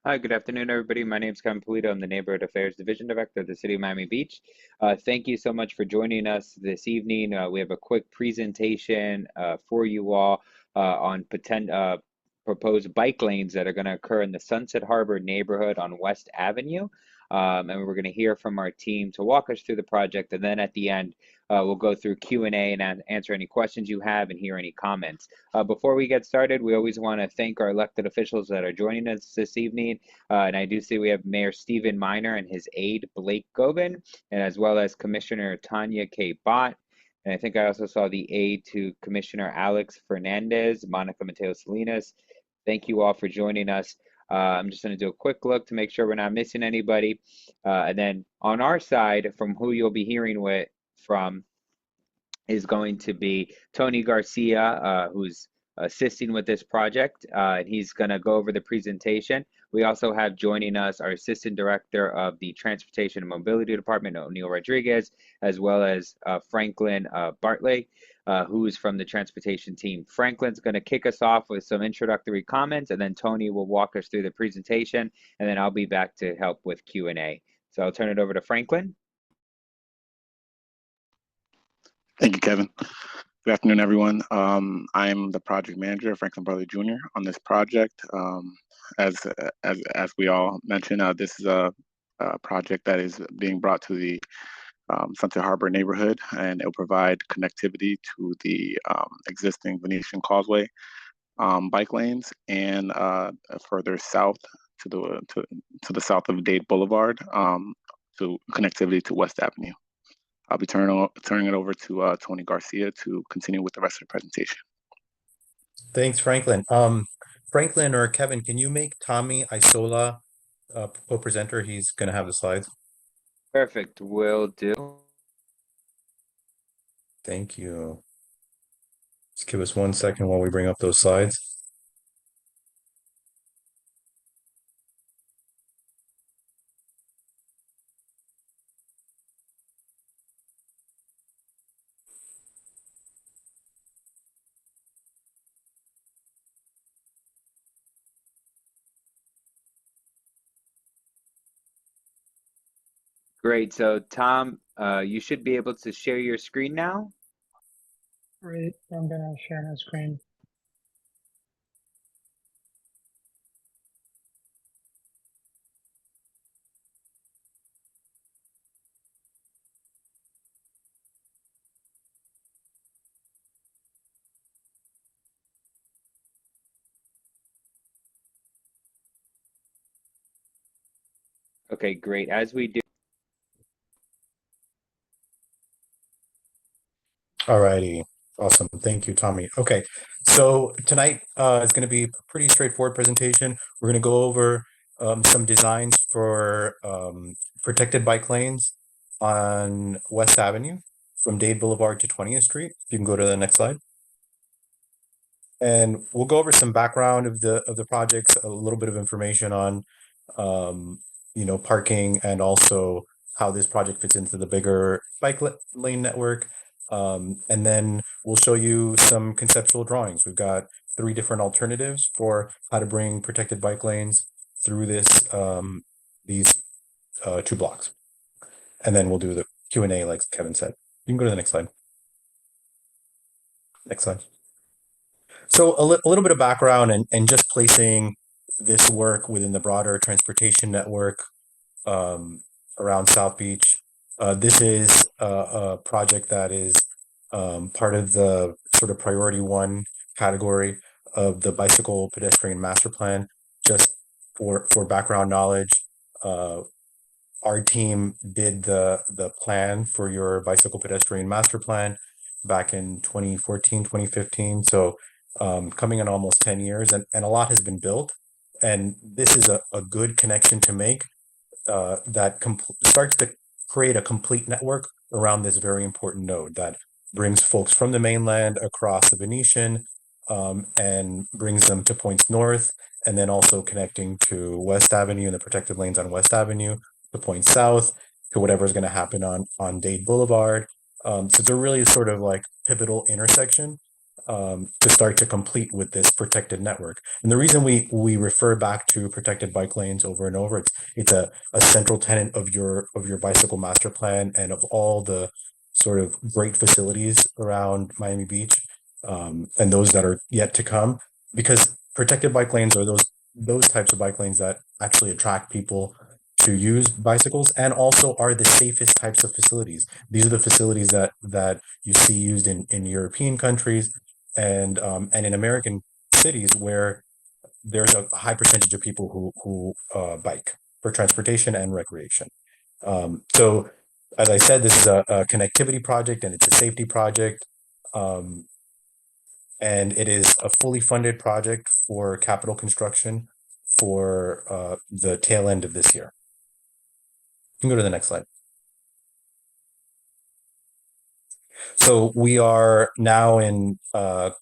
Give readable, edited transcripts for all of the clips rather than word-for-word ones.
Hi, good afternoon, everybody. My name is Kevin Polito. I'm the Neighborhood Affairs Division Director of the City of Miami Beach. Thank you so much for joining us this evening. We have a quick presentation for you all on proposed bike lanes that are going to occur in the Sunset Harbor neighborhood on West Avenue. And we're going to hear from our team to walk us through the project. And then at the end, we'll go through Q&A and answer any questions you have and hear any comments. Before we get started, we always want to thank our elected officials that are joining us this evening. And I do see we have Mayor Stephen Miner and his aide, Blake Gobin, and as well as Commissioner Tanya K. Bott. And I think I also saw the aide to Commissioner Alex Fernandez, Monica Mateo Salinas. Thank you all for joining us. I'm just going to do a quick look to make sure we're not missing anybody. And then on our side, from who you'll be hearing from is going to be Tony Garcia, who's assisting with this project, and he's going to go over the presentation. We also have joining us our Assistant Director of the Transportation and Mobility Department, O'Neill Rodriguez, as well as Franklin Bartley, who's from the transportation team. Franklin's going to kick us off with some introductory comments, and then Tony will walk us through the presentation, and then I'll be back to help with Q&A. So I'll turn it over to Franklin. Thank you, Kevin. Good afternoon, everyone. I'm the project manager, Franklin Bartley Jr., on this project. As we all mentioned, this is a project that is being brought to the Sunset Harbor neighborhood, and it will provide connectivity to the existing Venetian Causeway bike lanes and further south to the south of Dade Boulevard to connectivity to West Avenue. I'll be turning it over to Tony Garcia to continue with the rest of the presentation. Thanks, Franklin. Franklin or Kevin, can you make Tommy Isola co-presenter? He's going to have the slides. Perfect, will do. Thank you. Just give us 1 second while we bring up those slides. Great. So Tom, you should be able to share your screen now. Great. I'm going to share my screen. Okay, great. As we do. Alrighty. Awesome. Thank you, Tommy. Okay. So tonight is going to be a pretty straightforward presentation. We're going to go over some designs for protected bike lanes on West Avenue from Dade Boulevard to 20th Street. You can go to the next slide. And we'll go over some background of the projects, a little bit of information on parking, and also how this project fits into the bigger bike lane network. And then we'll show you some conceptual drawings. We've got 3 different alternatives for how to bring protected bike lanes through these 2 blocks. And then we'll do the Q&A like Kevin said. You can go to the next slide. Next slide. So a little bit of background and just placing this work within the broader transportation network around South Beach. This is a project that is part of the sort of priority 1 category of the bicycle pedestrian master plan. Just for background knowledge, our team did the plan for your bicycle pedestrian master plan back in 2014, 2015. So coming in almost 10 years, and a lot has been built. And this is a good connection to make that starts to create a complete network around this very important node that brings folks from the mainland across the Venetian and brings them to points north, and then also connecting to West Avenue and the protected lanes on West Avenue, the points south, to whatever's going to happen on Dade Boulevard. So it's a really sort of like pivotal intersection to start to complete with this protected network. And the reason we refer back to protected bike lanes over and over, it's a central tenet of your bicycle master plan and of all the sort of great facilities around Miami Beach, and those that are yet to come, because protected bike lanes are those types of bike lanes that actually attract people to use bicycles and also are the safest types of facilities. These are the facilities that you see used in European countries and in American cities where there's a high percentage of people who bike for transportation and recreation. So, as I said, this is a connectivity project and it's a safety project, and it is a fully funded project for capital construction for the tail end of this year. You can go to the next slide. So we are now in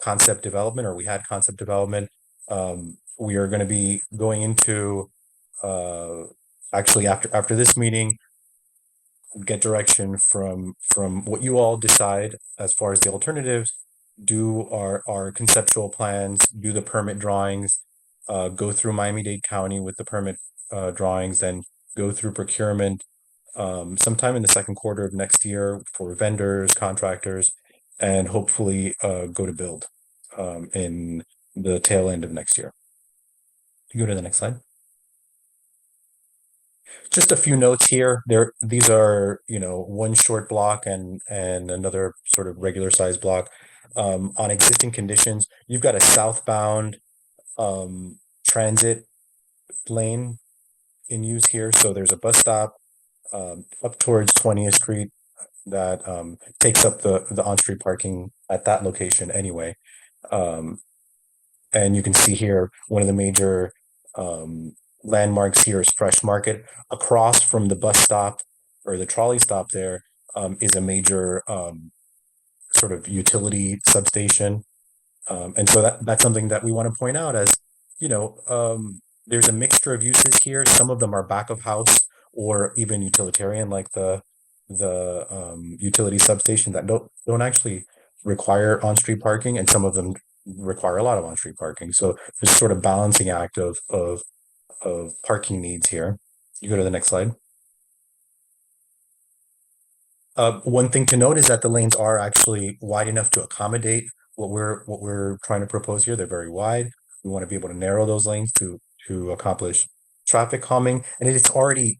concept development, or we had concept development. We are going to be going into actually after this meeting, get direction from what you all decide as far as the alternatives. Do our conceptual plans, do the permit drawings, go through Miami-Dade County with the permit drawings, and go through procurement sometime in the second quarter of next year for vendors, contractors, and hopefully go to build in the tail end of next year. You go to the next slide. Just a few notes here. These are, one short block and another sort of regular size block. On existing conditions, you've got a southbound transit lane in use here. So there's a bus stop up towards 20th Street that takes up the on-street parking at that location anyway. And you can see here one of the major landmarks here is Fresh Market. Across from the bus stop or the trolley stop there is a major sort of utility substation. And so that's something that we want to point out as, there's a mixture of uses here. Some of them are back of house or even utilitarian, like the utility substation that don't actually require on-street parking, and some of them require a lot of on-street parking. So there's sort of balancing act of parking needs here. You go to the next slide. One thing to note is that the lanes are actually wide enough to accommodate what we're trying to propose here. They're very wide. We want to be able to narrow those lanes to accomplish traffic calming, and it's already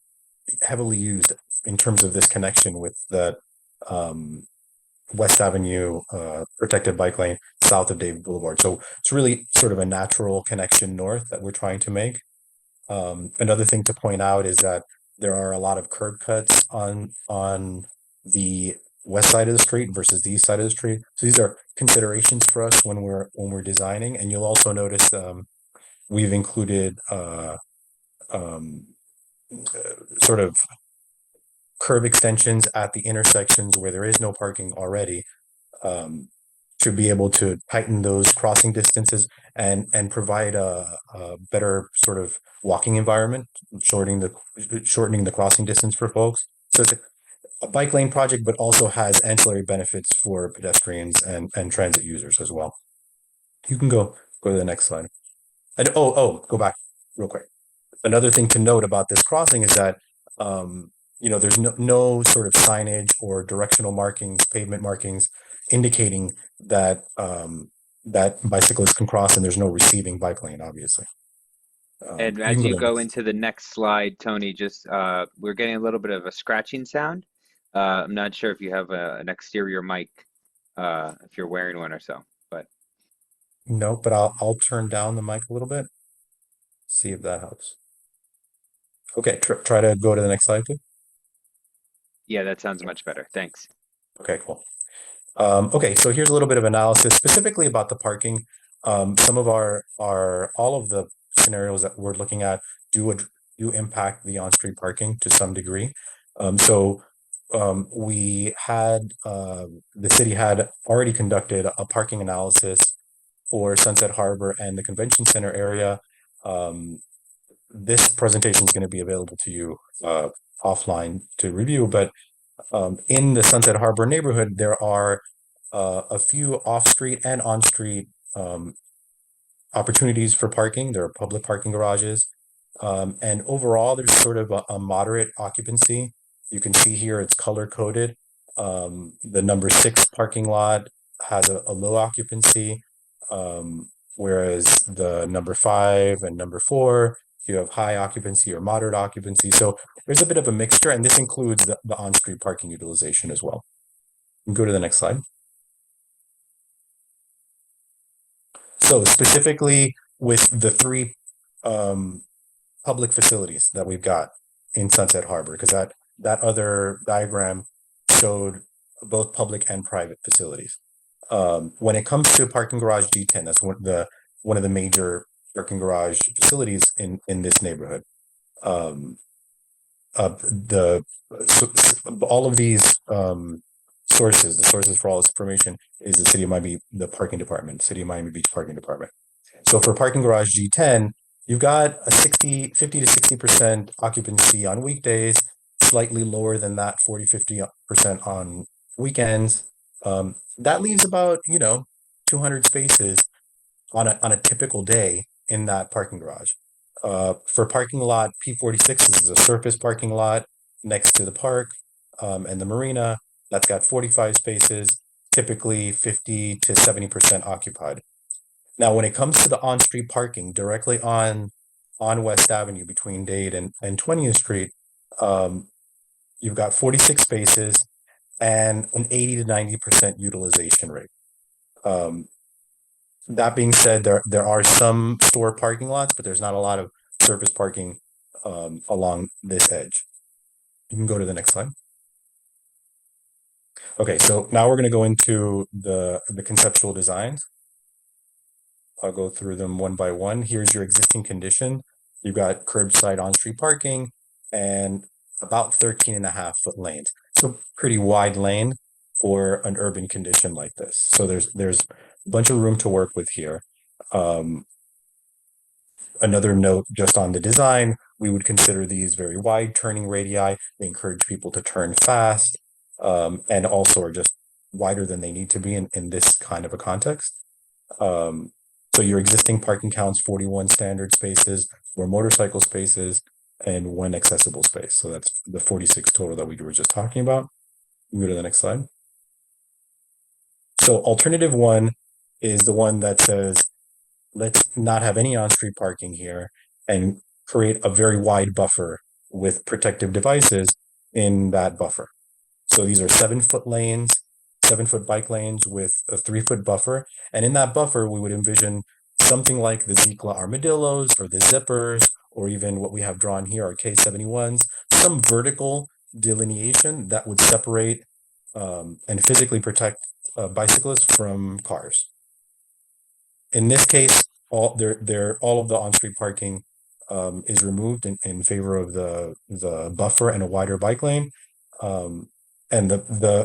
heavily used in terms of this connection with the West Avenue protected bike lane south of Dade Boulevard. So it's really sort of a natural connection north that we're trying to make. Another thing to point out is that there are a lot of curb cuts on the west side of the street versus the east side of the street. So these are considerations for us when we're designing. And you'll also notice we've included sort of curb extensions at the intersections where there is no parking already, to be able to tighten those crossing distances and provide a better sort of walking environment, shortening the crossing distance for folks. So it's a bike lane project, but also has ancillary benefits for pedestrians and transit users as well. You can go to the next slide. And go back real quick. Another thing to note about this crossing is that there's no sort of signage or directional markings, pavement markings indicating that that bicyclists can cross, and there's no receiving bike lane, obviously. And as you go into the next slide, Tony, just we're getting a little bit of a scratching sound. I'm not sure if you have an exterior mic, if you're wearing one or so, but no. But I'll turn down the mic a little bit. See if that helps. Okay, try to go to the next slide, please. Yeah, that sounds much better. Thanks. Okay, cool. Okay, so here's a little bit of analysis specifically about the parking. Some of all of the scenarios that we're looking at do impact the on-street parking to some degree. We had the city had already conducted a parking analysis for Sunset Harbor and the convention center area. This presentation is going to be available to you offline to review, but in the Sunset Harbor neighborhood, there are a few off-street and on-street opportunities for parking. There are public parking garages. And overall, there's sort of a moderate occupancy. You can see here it's color coded. The number 6 parking lot has a low occupancy, whereas the number 5 and number 4, you have high occupancy or moderate occupancy. So there's a bit of a mixture, and this includes the on-street parking utilization as well. You can go to the next slide. So specifically with the 3 public facilities that we've got in Sunset Harbor, because that other diagram showed both public and private facilities. When it comes to parking garage G10, that's one of the major parking garage facilities in this neighborhood. All of these sources, the sources for all this information is the City of Miami, the parking department, City of Miami Beach Parking Department. So for parking garage G10, you've got a 50 to 60% occupancy on weekdays, slightly lower than that, 40-50% on weekends. That leaves about 200 spaces on a typical day in that parking garage. For parking lot P46, this is a surface parking lot next to the park and the marina. That's got 45 spaces, typically 50 to 70% occupied. Now, when it comes to the on-street parking directly on West Avenue between Dade and 20th Street, you've got 46 spaces and an 80 to 90% utilization rate. That being said, there are some store parking lots, but there's not a lot of surface parking along this edge. You can go to the next slide. Okay, so now we're going to go into the conceptual designs. I'll go through them one by one. Here's your existing condition. You've got curbside on-street parking and about 13.5-foot lanes. So pretty wide lane for an urban condition like this. So there's a bunch of room to work with here. Another note just on the design, we would consider these very wide turning radii. They encourage people to turn fast and also are just wider than they need to be in this kind of a context. So your existing parking counts 41 standard spaces, 4 motorcycle spaces, and 1 accessible space. So that's the 46 total that we were just talking about. Go to the next slide. So alternative 1 is the one that says, let's not have any on-street parking here and create a very wide buffer with protective devices in that buffer. So these are 7-foot lanes, 7-foot bike lanes with a 3-foot buffer. And in that buffer, we would envision something like the Zikla armadillos or the zippers, or even what we have drawn here are K71s, some vertical delineation that would separate and physically protect bicyclists from cars. In this case, all of the on-street parking is removed in favor of the buffer and a wider bike lane. And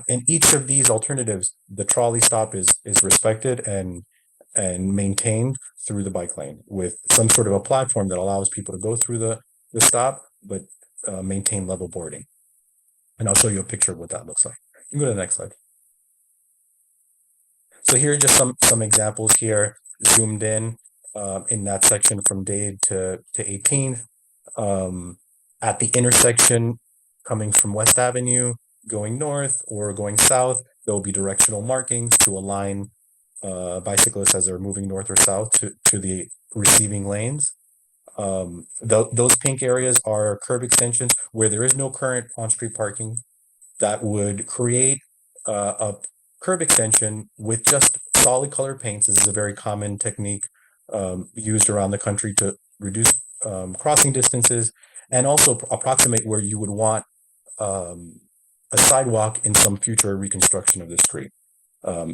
in each of these alternatives, the trolley stop is respected and maintained through the bike lane with some sort of a platform that allows people to go through the stop, but maintain level boarding. And I'll show you a picture of what that looks like. You can go to the next slide. So here are just some examples here, zoomed in that section from Dade to 18th. At the intersection coming from West Avenue, going north or going south, there will be directional markings to align bicyclists as they're moving north or south to the receiving lanes. Those pink areas are curb extensions where there is no current on-street parking that would create a curb extension with just solid color paints. This is a very common technique used around the country to reduce crossing distances and also approximate where you would want a sidewalk in some future reconstruction of the street.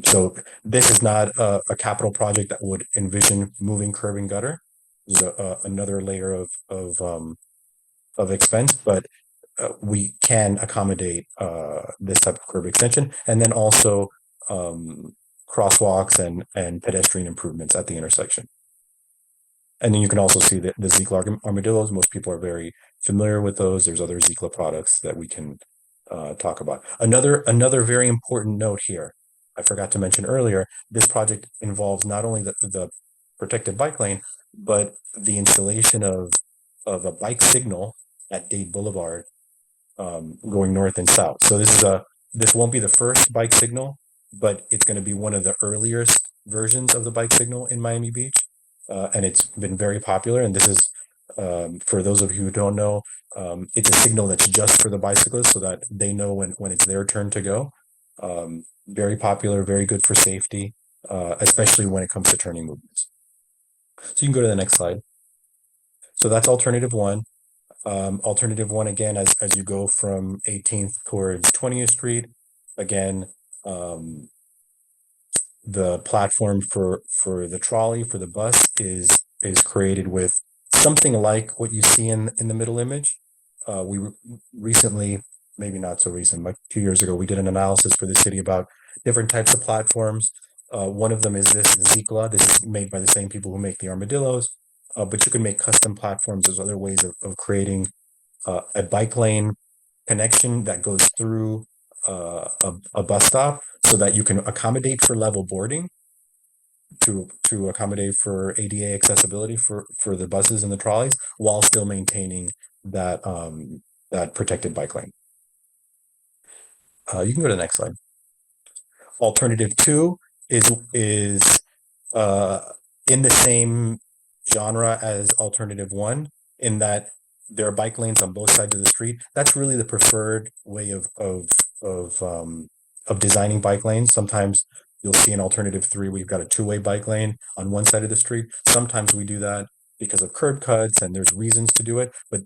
So this is not a capital project that would envision moving curb and gutter. This is another layer of expense, but we can accommodate this type of curb extension, and then also crosswalks and pedestrian improvements at the intersection. And then you can also see the Zikla armadillos. Most people are very familiar with those. There's other Zikla products that we can talk about. Another very important note here. I forgot to mention earlier, this project involves not only the protected bike lane, but the installation of a bike signal at Dade Boulevard, going north and south. So this won't be the first bike signal, but it's going to be one of the earliest versions of the bike signal in Miami Beach, and it's been very popular. And this is, for those of you who don't know, it's a signal that's just for the bicyclists so that they know when it's their turn to go. Very popular, very good for safety, especially when it comes to turning movements. So you can go to the next slide. So that's alternative one. Alternative one, again, as you go from 18th towards 20th Street, again, the platform for the trolley, for the bus, is created with something like what you see in the middle image. We recently, maybe not so recent, but 2 years ago, we did an analysis for the city about different types of platforms. One of them is this Zikla. This is made by the same people who make the armadillos, but you can make custom platforms. There's other ways of creating a bike lane connection that goes through a bus stop so that you can accommodate for level boarding, to accommodate for ADA accessibility for the buses and the trolleys, while still maintaining that that protected bike lane. You can go to the next slide. Alternative two is in the same genre as alternative one, in that there are bike lanes on both sides of the street. That's really the preferred way of designing bike lanes. Sometimes you'll see in alternative three, we've got a two-way bike lane on one side of the street. Sometimes we do that because of curb cuts and there's reasons to do it, but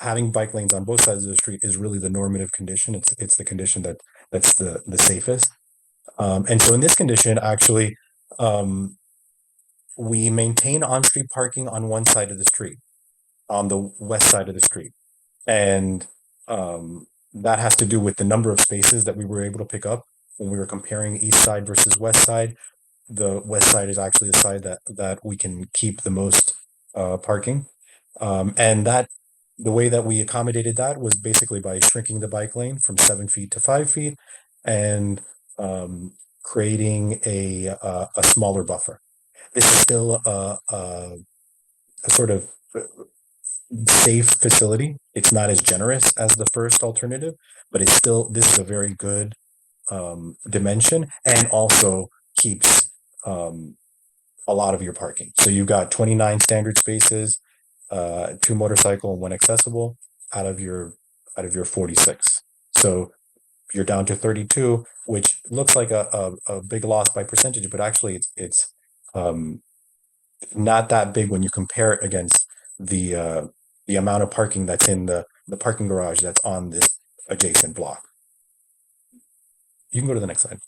having bike lanes on both sides of the street is really the normative condition. It's the condition that's the safest. And so in this condition, actually, we maintain on-street parking on one side of the street, on the west side of the street. And that has to do with the number of spaces that we were able to pick up when we were comparing east side versus west side. The west side is actually the side that we can keep the most parking. And that the way that we accommodated that was basically by shrinking the bike lane from 7 feet to 5 feet and creating a smaller buffer. This is still a sort of safe facility. It's not as generous as the first alternative, but it's still, this is a very good dimension, and also keeps a lot of your parking. So you've got 29 standard spaces, 2 motorcycle and 1 accessible out of your 46. So you're down to 32, which looks like a big loss by percentage, but actually it's not that big when you compare it against the amount of parking that's in the parking garage that's on this adjacent block. You can go to the next slide.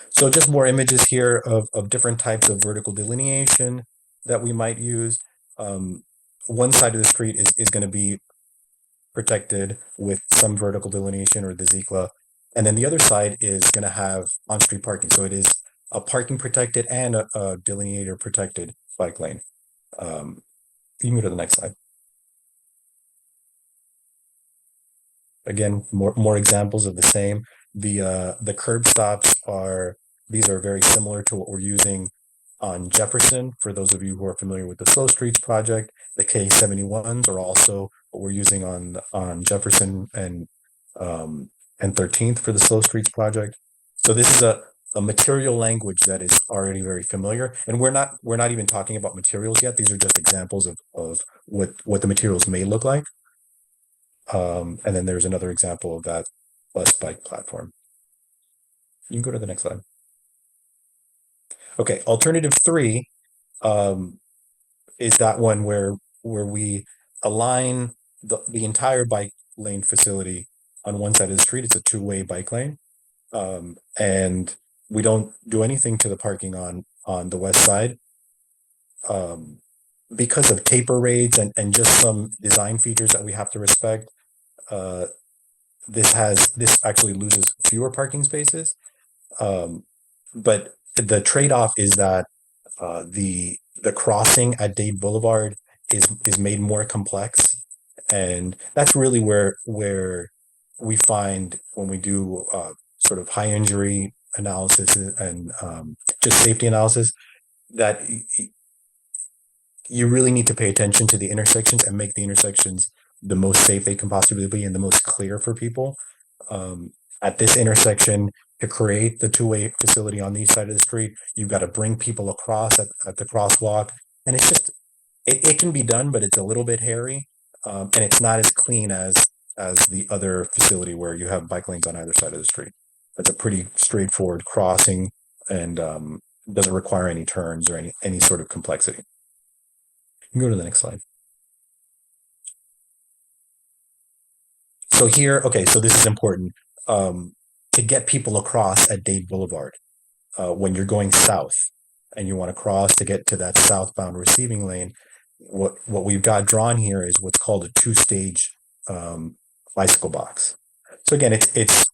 So just more images here of different types of vertical delineation that we might use. One side of the street is going to be protected with some vertical delineation, or the Zikla, and then the other side is going to have on-street parking. So it is a parking protected and a delineator protected bike lane. You can go to the next slide. Again, more examples of the same. The curb stops these are very similar to what we're using on Jefferson. For those of you who are familiar with the Slow Streets project, the K71s are also what we're using on Jefferson and 13th for the Slow Streets project. So this is a material language that is already very familiar, and we're not even talking about materials yet. These are just examples of what the materials may look like. And then there's another example of that bus bike platform. You can go to the next slide. Okay, alternative 3 is that one where we align the entire bike lane facility on one side of the street. It's a 2-way bike lane, and we don't do anything to the parking on the west side because of taper rates and just some design features that we have to respect. This actually loses fewer parking spaces, but the trade-off is that the crossing at Dade Boulevard is made more complex, and that's really where we find when we do sort of high injury analysis and just safety analysis, that you really need to pay attention to the intersections and make the intersections the most safe they can possibly be and the most clear for people. At this intersection, to create the two-way facility on the east side of the street, you've got to bring people across at the crosswalk. And it's just, it can be done, but it's a little bit hairy. And it's not as clean as the other facility where you have bike lanes on either side of the street. It's a pretty straightforward crossing and doesn't require any turns or any sort of complexity. You can go to the next slide. So here, okay, so this is important. To get people across at Dade Boulevard, when you're going south and you want to cross to get to that southbound receiving lane, what we've got drawn here is what's called a two-stage bicycle box. So again, it's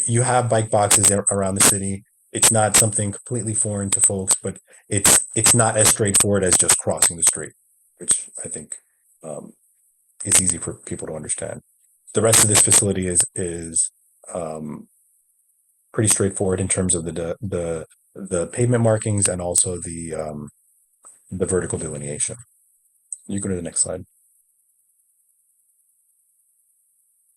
you have bike boxes around the city. It's not something completely foreign to folks, but it's not as straightforward as just crossing the street, which I think is easy for people to understand. The rest of this facility is pretty straightforward in terms of the pavement markings and also the vertical delineation. You go to the next slide.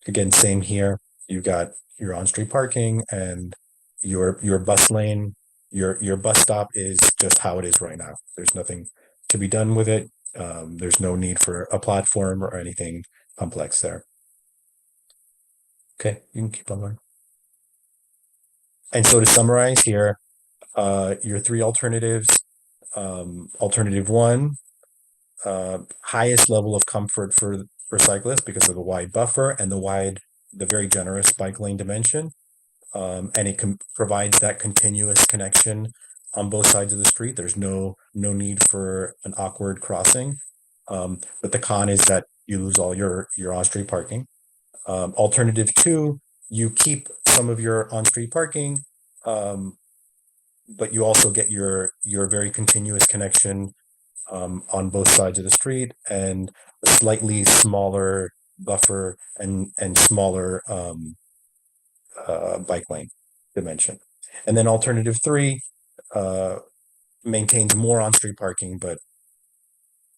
Again, same here. You've got your on-street parking and your bus lane. Your bus stop is just how it is right now. There's nothing to be done with it. There's no need for a platform or anything complex there. Okay, you can keep on going. And so to summarize here, your three alternatives. Alternative one, highest level of comfort for cyclists because of the wide buffer and the very generous bike lane dimension. And it provides that continuous connection on both sides of the street. There's no need for an awkward crossing. But the con is that you lose all your on-street parking. Alternative two, you keep some of your on-street parking, but you also get your very continuous connection on both sides of the street and a slightly smaller buffer and smaller bike lane dimension. And then alternative three maintains more on-street parking, but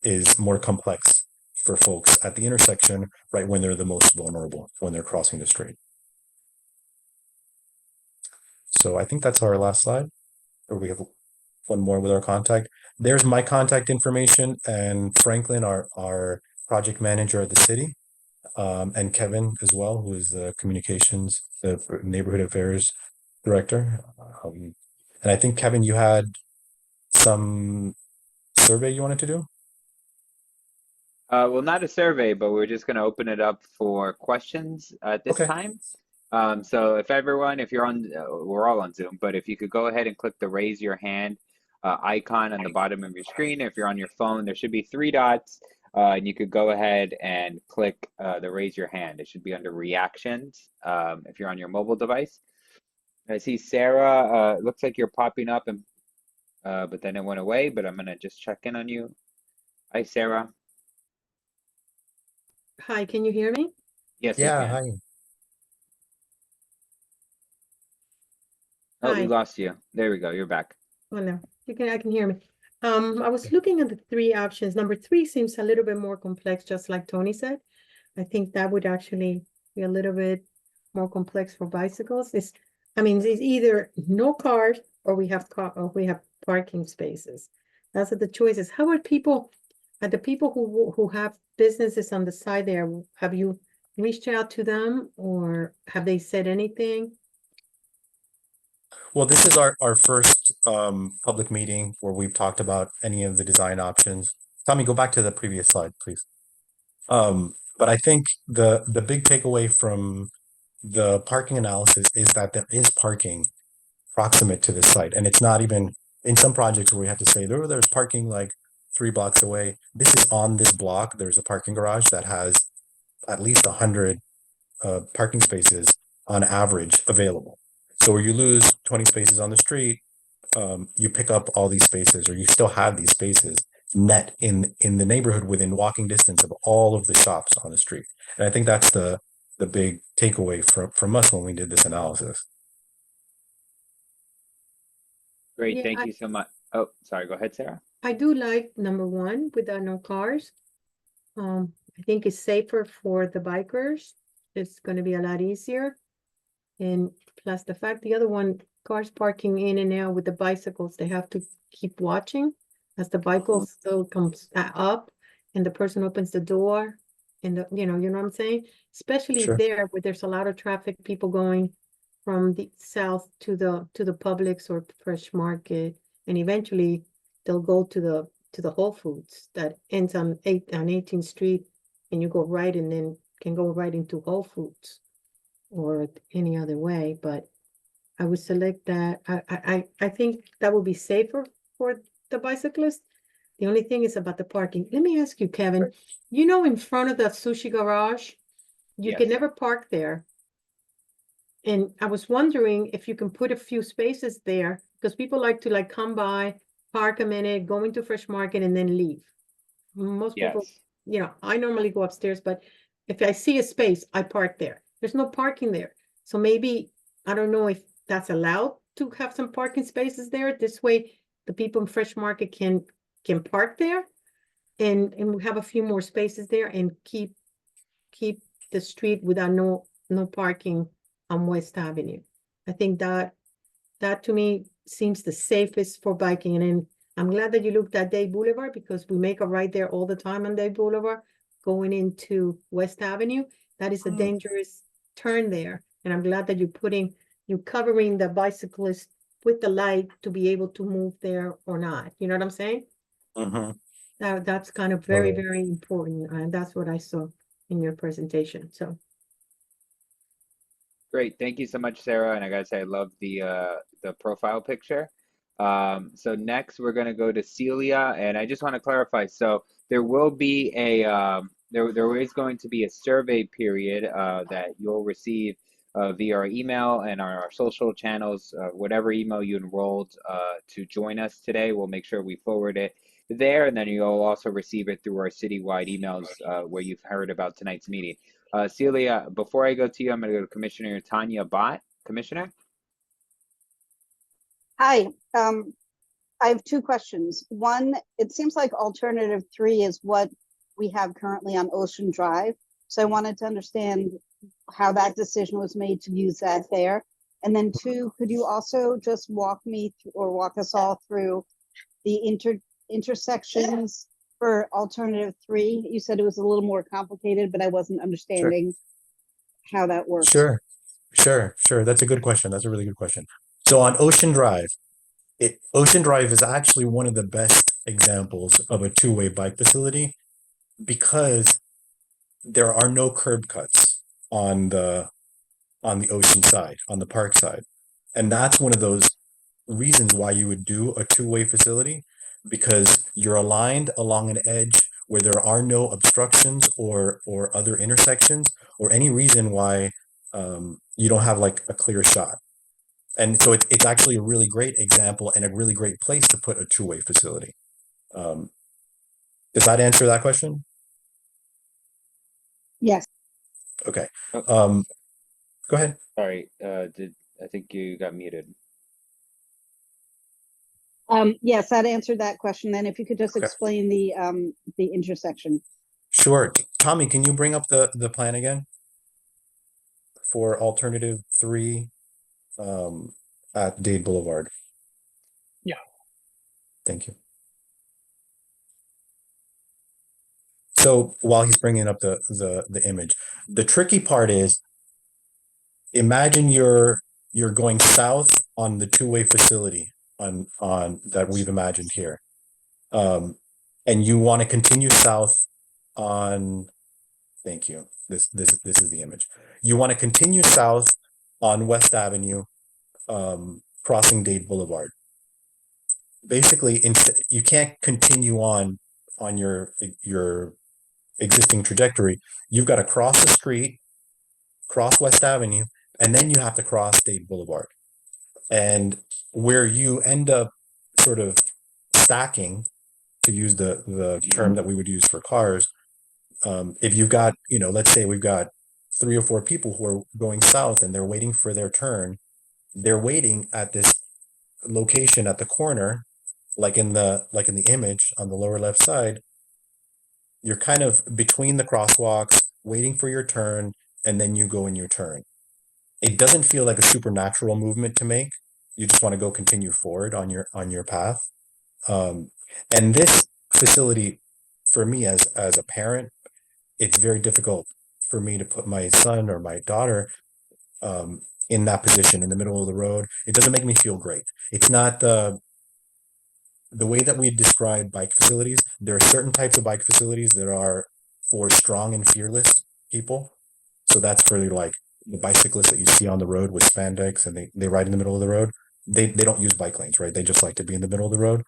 is more complex for folks at the intersection, right when they're the most vulnerable, when they're crossing the street. So I think that's our last slide. Or we have one more with our contact. There's my contact information and Franklin, our project manager at the city, and Kevin as well, who is the communications, the neighborhood affairs director. And I think, Kevin, you had some survey you wanted to do? Well, not a survey, but we're just going to open it up for questions at this Okay. time. So if you're on, we're all on Zoom, but if you could go ahead and click the raise your hand icon on the bottom of your screen. If you're on your phone, there should be three dots, and you could go ahead and click the raise your hand. It should be under reactions if you're on your mobile device. I see Sarah, looks like you're popping up, and but then it went away, but I'm going to just check in on you. Hi, Sarah. Hi, can you hear me? Yes, we Yeah, can. hi. Oh, we Hi. lost you. There we go. You're back. Oh no, I can hear me. I was looking at the three options. Number three seems a little bit more complex, just like Tony said. I think that would actually be a little bit more complex for bicycles. It's either no cars or we have parking spaces. That's the choices. How are the people who have businesses on the side there? Have you reached out to them or have they said anything? Well, this is our first public meeting where we've talked about any of the design options. Tommy, go back to the previous slide, please. But I think the big takeaway from the parking analysis is that there is parking proximate to the site. And it's not even in some projects where we have to say there's parking like 3 blocks away. This is on this block. There's a parking garage that has at least 100 parking spaces on average available. So where you lose 20 spaces on the street, you pick up all these spaces, or you still have these spaces net in the neighborhood within walking distance of all of the shops on the street. And I think that's the big takeaway from us when we did this analysis. Great. Yeah, Thank you so much. Oh, sorry. Go ahead, Sarah. I do like number one without no cars. I think it's safer for the bikers. It's gonna be a lot easier. And plus the fact, the other one, cars parking in and out with the bicycles, they have to keep watching as the bicycle still comes up and the person opens the door and you know what I'm saying? Especially Sure. there where there's a lot of traffic, people going from the south to the Publix or Fresh Market, and eventually they'll go to the Whole Foods that ends on 18th Street, and you go right and then can go right into Whole Foods or any other way, but I would select that. I think that would be safer for the bicyclist. The only thing is about the parking. Let me ask you, Kevin, you know, in front of the sushi garage, you can Yes. never park there. And I was wondering if you can put a few spaces there, because people like to like come by, park a minute, go into Fresh Market and then leave. Most people, Yes. I normally go upstairs, but if I see a space, I park there. There's no parking there. So maybe, I don't know if that's allowed to have some parking spaces there. This way, the people in Fresh Market can park there and we have a few more spaces there and keep the street without no parking on West Avenue. I think that to me seems the safest for biking. And then I'm glad that you looked at Dade Boulevard because we make a right there all the time on Dade Boulevard going into West Avenue. That is a dangerous turn there. And I'm glad that you're covering the bicyclist with the light to be able to move there or not. You know what I'm saying? Mm-hmm. That's kind of very, very important. And that's what I saw in your presentation. So Great. Thank you so much, Sarah. And I gotta say, I love the profile picture. So next we're gonna go to Celia, and I just want to clarify. So there will be a there is going to be a survey period that you'll receive via our email and our social channels. Whatever email you enrolled to join us today, we'll make sure we forward it there, and then you'll also receive it through our citywide emails where you've heard about tonight's meeting. Celia, before I go to you, I'm going to go to Commissioner Tanya Bott. Commissioner? Hi, I have two questions. One, it seems like alternative 3 is what we have currently on Ocean Drive. So I wanted to understand how that decision was made to use that there. And then 2, could you also just walk me or walk us all through the intersections for alternative 3? You said it was a little more complicated, but I wasn't understanding how that works. Sure. That's a good question. That's a really good question. So on Ocean Drive, Ocean Drive is actually one of the best examples of a two-way bike facility because there are no curb cuts on the ocean side, on the park side. And that's one of those reasons why you would do a two-way facility, because you're aligned along an edge where there are no obstructions or other intersections or any reason why you don't have like a clear shot. And so it's actually a really great example and a really great place to put a two-way facility. Um, does that answer that question? Yes. Okay. Oh, Go ahead. sorry. I think you got muted? Yes, that answered that question. Then if you could just Okay. explain the intersection. Sure. Tommy, can you bring up the plan again for alternative 3 at Dade Boulevard? Yeah. Thank you. So while he's bringing up the image, the tricky part is, imagine you're going south on the two-way facility on that we've imagined here, and you want to continue south on. Thank you. This is the image. You want to continue south on West Avenue, crossing Dade Boulevard. Basically, you can't continue on your existing trajectory. You've got to cross the street, cross West Avenue, and then you have to cross Dade Boulevard. And where you end up sort of stacking, to use the term that we would use for cars, if you've got, let's say we've got 3 or 4 people who are going south and they're waiting for their turn, they're waiting at this location at the corner, like in the image on the lower left side, you're kind of between the crosswalks, waiting for your turn, and then you go in your turn. It doesn't feel like a supernatural movement to make. You just want to go continue forward on your path. And this facility, for me as a parent, it's very difficult for me to put my son or my daughter in that position in the middle of the road. It doesn't make me feel great. It's not the way that we describe bike facilities. There are certain types of bike facilities that are for strong and fearless people. So that's for like the bicyclists that you see on the road with spandex and they ride in the middle of the road. They don't use bike lanes, right? They just like to be in the middle of the road.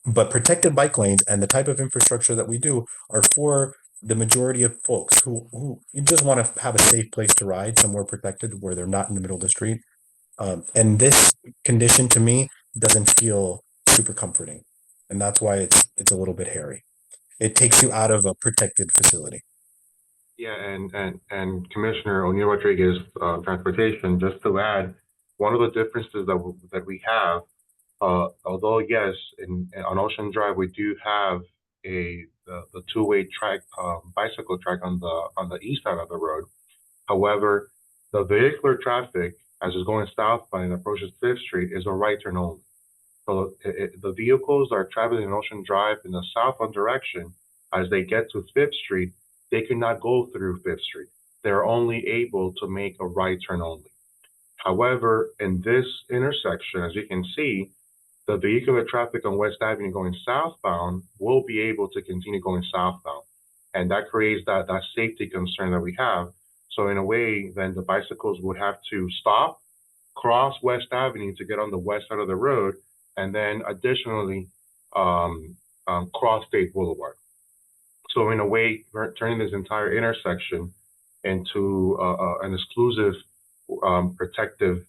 But protected bike lanes and the type of infrastructure that we do are for the majority of folks who you just want to have a safe place to ride, somewhere protected where they're not in the middle of the street. And this condition to me doesn't feel super comforting. And that's why it's a little bit hairy. It takes you out of a protected facility. Yeah, and Commissioner O'Neill Rodriguez, Transportation, just to add, one of the differences that we have, although yes, on Ocean Drive we do have the two-way track, bicycle track on the east side of the road. However, the vehicular traffic as it's going southbound and approaches Fifth Street is a right turn only. So the vehicles are traveling in Ocean Drive in the southbound direction. As they get to Fifth Street, they cannot go through Fifth Street. They're only able to make a right turn only. However, in this intersection, as you can see, the vehicular traffic on West Avenue going southbound will be able to continue going southbound. And that creates that safety concern that we have. So in a way, then the bicycles would have to stop, cross West Avenue to get on the west side of the road, and then additionally cross Dade Boulevard. So in a way, we're turning this entire intersection into an exclusive protective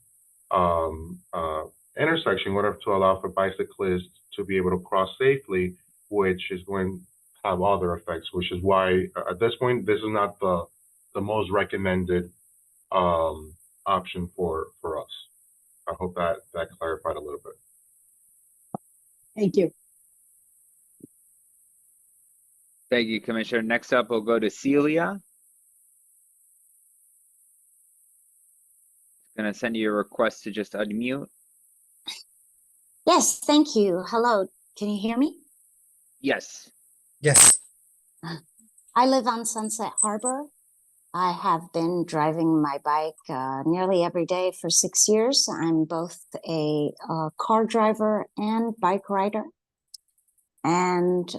intersection in order to allow for bicyclists to be able to cross safely, which is going to have other effects, which is why at this point, this is not the most recommended option for us. I hope that clarified a little bit. Thank you. Thank you, Commissioner. Next up, we'll go to Celia. Going to send you a request to just unmute. Yes, thank you. Hello, can you hear me? Yes. Yes. I live on Sunset Harbor. I have been driving my bike nearly every day for 6 years. I'm both a car driver and bike rider. And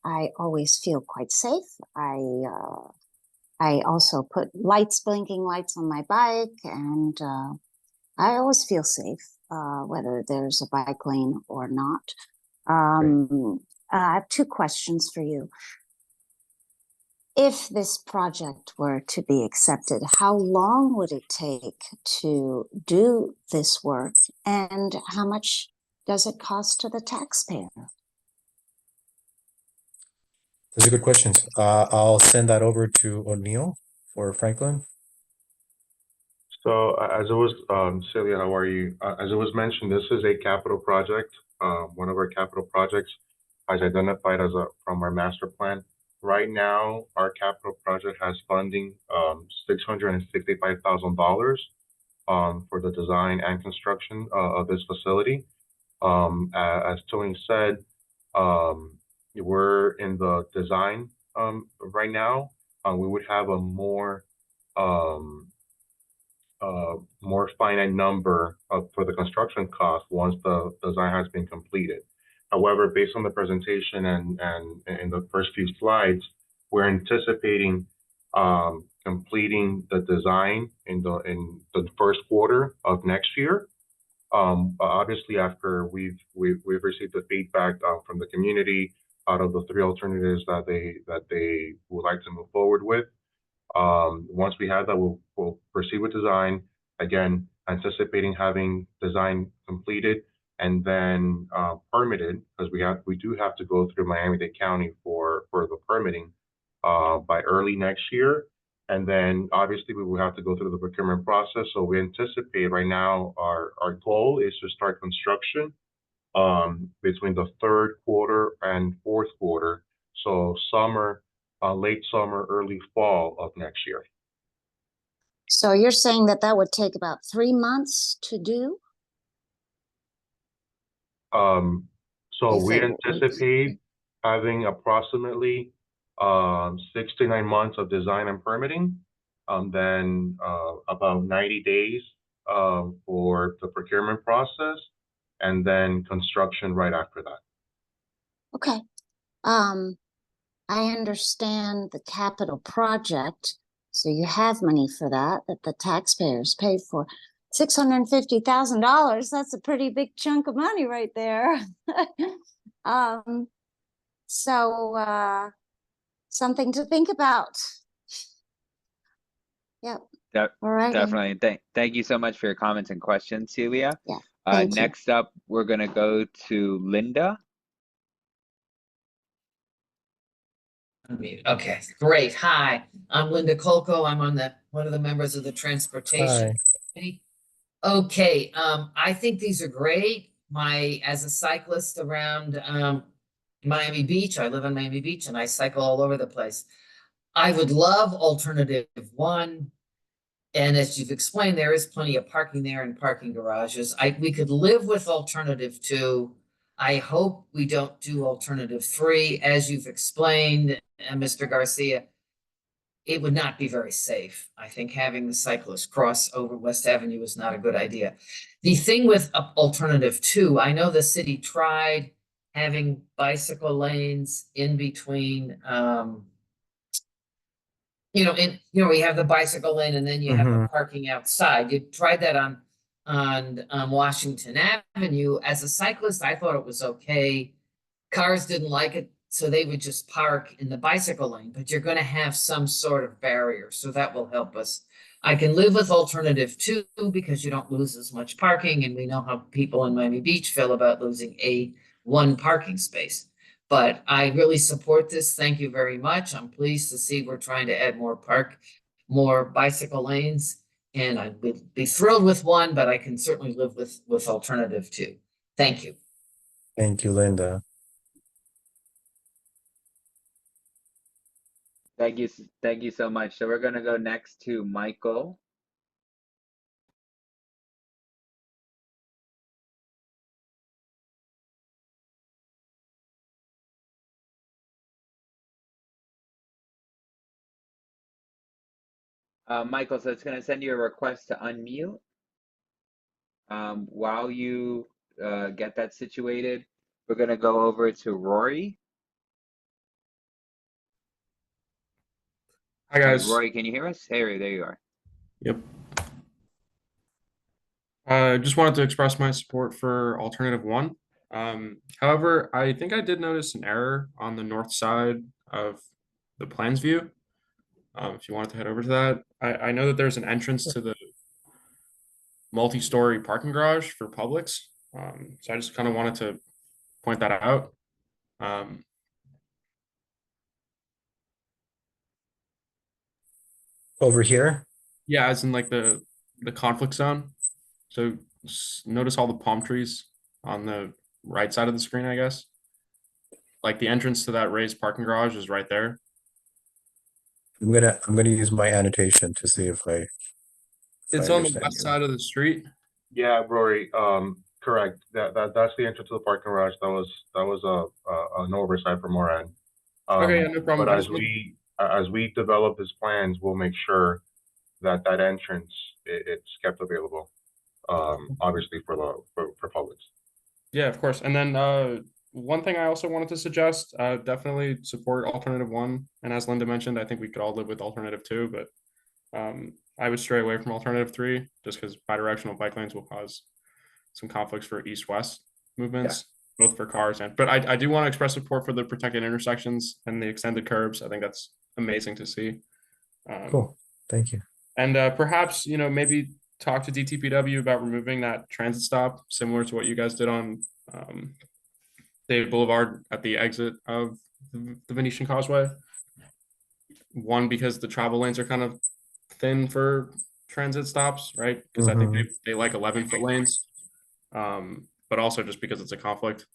I always feel quite safe. I also put blinking lights on my bike, and I always feel safe, whether there's a bike lane or not. I have two questions for you. If this project were to be accepted, how long would it take to do this work, and how much does it cost to the taxpayer? Those are good questions. I'll send that over to O'Neill or Franklin. So as it was, Celia, how are you? As it was mentioned, this is a capital project. One of our capital projects as identified from our master plan. Right now, our capital project has funding $665,000 for the design and construction of this facility. As Tony said, we're in the design right now. We would have a more finite number for the construction cost once the design has been completed. However, based on the presentation and in the first few slides, we're anticipating completing the design in the first quarter of next year. Obviously, after we've received the feedback from the community out of the three alternatives that they would like to move forward with. Once we have that, we'll proceed with design. Again, anticipating having design completed and then permitted, because we do have to go through Miami-Dade County for the permitting by early next year. And then obviously we will have to go through the procurement process. So we anticipate right now our goal is to start construction between the third quarter and fourth quarter. So summer, late summer, early fall of next year. So you're saying that that would take about 3 months to do? So Is we it- anticipate having approximately 6 to 9 months of design and permitting, then about 90 days for the procurement process, and then construction right after that. Okay. I understand the capital project, so you have money for that the taxpayers paid for. $650,000, that's a pretty big chunk of money right there. So something to think about. Yep. That, All right. definitely. Thank you so much for your comments and questions, Celia. Yeah. Thank you. Next up, we're going to go to Linda. Unmute. Okay, great. Hi, I'm Linda Colco. I'm on one of the members of the Transportation Hi. Committee. Okay, I think these are great. As a cyclist around Miami Beach, I live in Miami Beach and I cycle all over the place. I would love alternative 1. And as you've explained, there is plenty of parking there and parking garages. We could live with alternative 2. I hope we don't do alternative 3, as you've explained, Mr. Garcia. It would not be very safe. I think having the cyclists cross over West Avenue is not a good idea. The thing with alternative 2, I know the city tried having bicycle lanes in between, we have the bicycle lane and then you have the parking outside. You tried that on Washington Avenue. As a cyclist, I thought it was okay. Cars didn't like it, so they would just park in the bicycle lane, but you're going to have some sort of barrier, so that will help us. I can live with alternative 2 because you don't lose as much parking, and we know how people in Miami Beach feel about losing one parking space. But I really support this. Thank you very much. I'm pleased to see we're trying to add more bicycle lanes, and I would be thrilled with 1, but I can certainly live with alternative 2. Thank you. Thank you, Linda. Thank you so much. So we're going to go next to Michael. Michael, so it's going to send you a request to unmute. While you get that situated, we're going to go over to Rory. Hi guys. Rory, can you hear us? Hey, there you are. Yep. Just wanted to express my support for alternative 1. However, I think I did notice an error on the north side of the plans view. If you wanted to head over to that, I know that there's an entrance to the multi-story parking garage for Publix. So I just kind of wanted to point that out. Over here? Yeah, as in like the conflict zone. So notice all the palm trees on the right side of the screen, I guess. Like the entrance to that raised parking garage is right there. I'm gonna use my annotation to see if I It's on the understand west you. side of the street. Yeah, Rory, correct. That's the entrance to the parking garage. That was an oversight from our end. Okay, yeah, no problem. But as we develop his plans, we'll make sure that entrance it's kept available. Obviously for Publix. Yeah, of course. And then one thing I also wanted to suggest, definitely support alternative 1. And as Linda mentioned, I think we could all live with alternative 2, but I would stray away from alternative 3 just because bidirectional bike lanes will cause some conflicts for east-west movements, both for cars but I do want to express support for the protected intersections and the extended curbs. I think that's amazing to see. Cool. Thank you. And perhaps, maybe talk to DTPW about removing that transit stop, similar to what you guys did on Dade Boulevard at the exit of the Venetian Causeway. one, because the travel lanes are kind of thin for transit stops, right? Because I think they like 11-foot lanes. But also just because it's a conflict.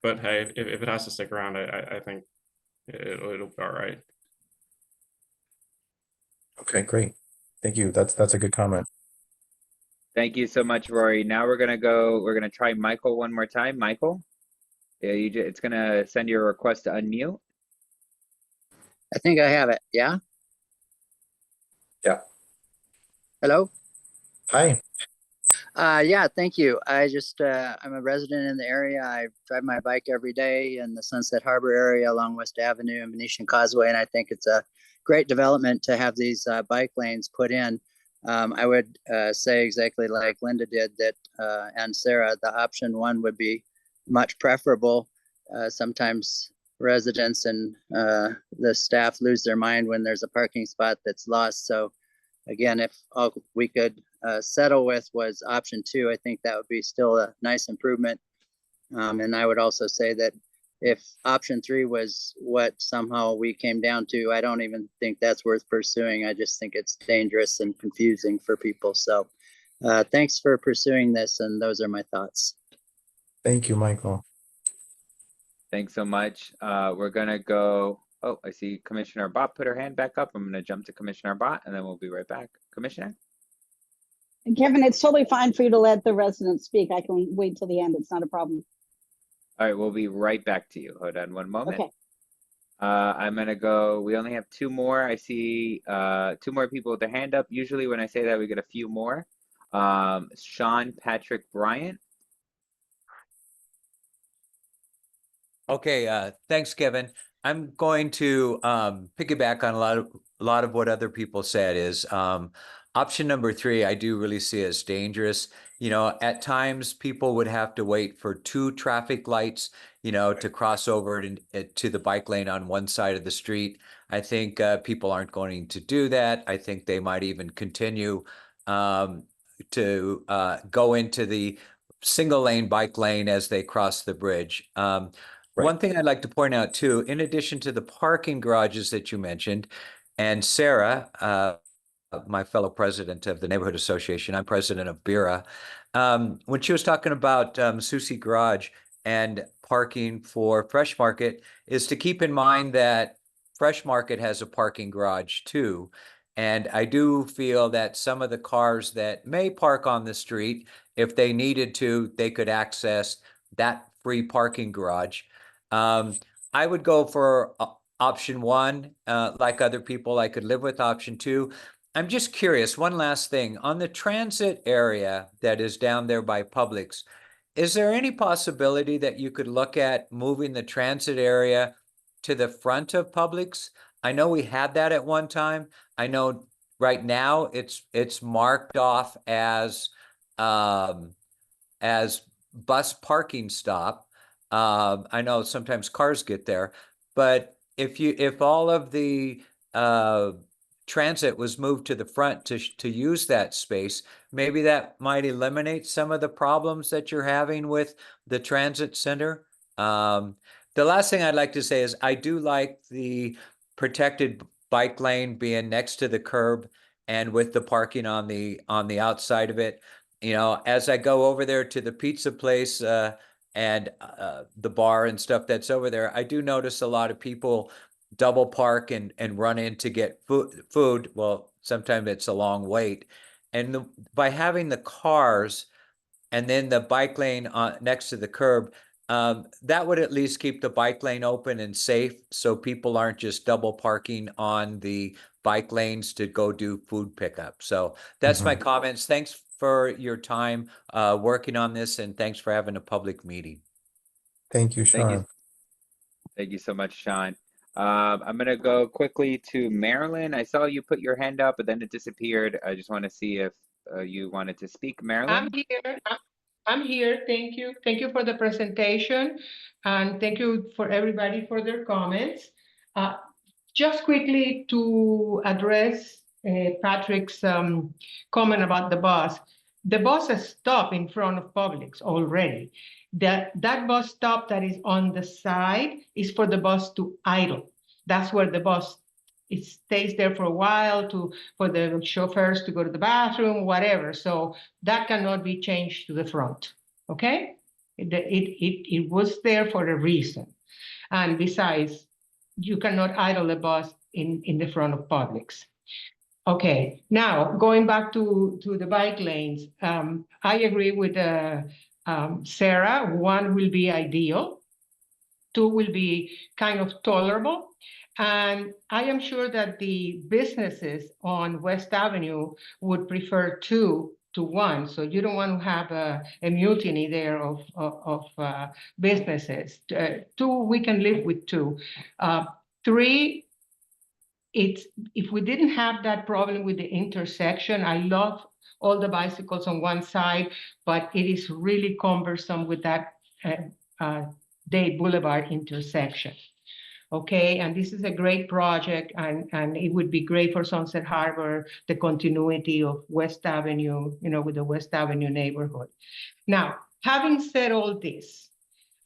But hey, if it has to stick around, I think it'll be all right. Okay, great. Thank you. That's a good comment. Thank you so much, Rory. Now we're gonna try Michael one more time. Michael, yeah, it's gonna send you a request to unmute. I think I have it. Yeah. Yeah. Hello. Hi. Yeah, thank you. I'm a resident in the area. I drive my bike every day in the Sunset Harbor area along West Avenue and Venetian Causeway, and I think it's a great development to have these bike lanes put in. I would say exactly like Linda did that, and Sarah, the option one would be much preferable. Sometimes residents and the staff lose their mind when there's a parking spot that's lost. So again, if all we could settle with was option 2, I think that would be still a nice improvement. And I would also say that if option 3 was what somehow we came down to, I don't even think that's worth pursuing. I just think it's dangerous and confusing for people. So thanks for pursuing this. And those are my thoughts. Thank you, Michael. Thanks so much. We're gonna go. Oh, I see Commissioner Bott put her hand back up. I'm gonna jump to Commissioner Bott, and then we'll be right back. Commissioner? And Kevin, it's totally fine for you to let the residents speak. I can wait till the end. It's not a problem. All right, we'll be right back to you. Hold on one moment. Okay. I'm gonna go. We only have 2 more. I see 2 more people with their hand up. Usually when I say that, we get a few more. Sean Patrick Bryant. Okay, thanks, Kevin. I'm going to piggyback on a lot of what other people said. Is option number 3, I do really see as dangerous. You know, at times people would have to wait for 2 traffic lights, you know, to cross over to the bike lane on one side of the street. I think people aren't going to do that. I think they might even continue to go into the single lane bike lane as they cross the bridge. One thing I'd like to point out too, in addition to the parking garages that you mentioned, and Sarah, my fellow president of the neighborhood association, I'm president of BIRA, when she was talking about Susie Garage and parking for Fresh Market, is to keep in mind that Fresh Market has a parking garage too. And I do feel that some of the cars that may park on the street, if they needed to, they could access that free parking garage. I would go for option 1. Like other people, I could live with option 2. I'm just curious, one last thing. On the transit area that is down there by Publix, is there any possibility that you could look at moving the transit area to the front of Publix? I know we had that at one time. I know right now it's marked off as bus parking stop. I know sometimes cars get there, but if all of the transit was moved to the front to use that space, maybe that might eliminate some of the problems that you're having with the transit center. The last thing I'd like to say is I do like the protected bike lane being next to the curb and with the parking on the outside of it. You know, as I go over there to the pizza place and the bar and stuff that's over there, I do notice a lot of people double park and run in to get food. Well, sometimes it's a long wait. And by having the cars and then the bike lane next to the curb, that would at least keep the bike lane open and safe so people aren't just double parking on the bike lanes to go do food pickup. So that's my comments. Thanks for your time working on this, and thanks for having a public meeting. Thank you, Sean. Thank you so much, Sean. I'm gonna go quickly to Marilyn. I saw you put your hand up, but then it disappeared. I just want to see if you wanted to speak, Marilyn. I'm here. I'm here. Thank you. Thank you for the presentation, and thank you for everybody for their comments. Just quickly to address Patrick's comment about the bus. The bus has stopped in front of Publix already. That bus stop that is on the side is for the bus to idle. That's where the bus it stays there for a while for the chauffeurs to go to the bathroom, whatever. So that cannot be changed to the front, okay? It was there for a reason. And besides, you cannot idle a bus in the front of Publix. Okay, now going back to the bike lanes, I agree with Sarah. 1 will be ideal, 2 will be kind of tolerable. And I am sure that the businesses on West Avenue would prefer 2 to 1. So you don't want to have a mutiny there of businesses. 2, we can live with 2. 3, if we didn't have that problem with the intersection, I love all the bicycles on one side, but it is really cumbersome with that Dade Boulevard intersection. Okay, and this is a great project, and it would be great for Sunset Harbor, the continuity of West Avenue, with the West Avenue neighborhood. Now, having said all this,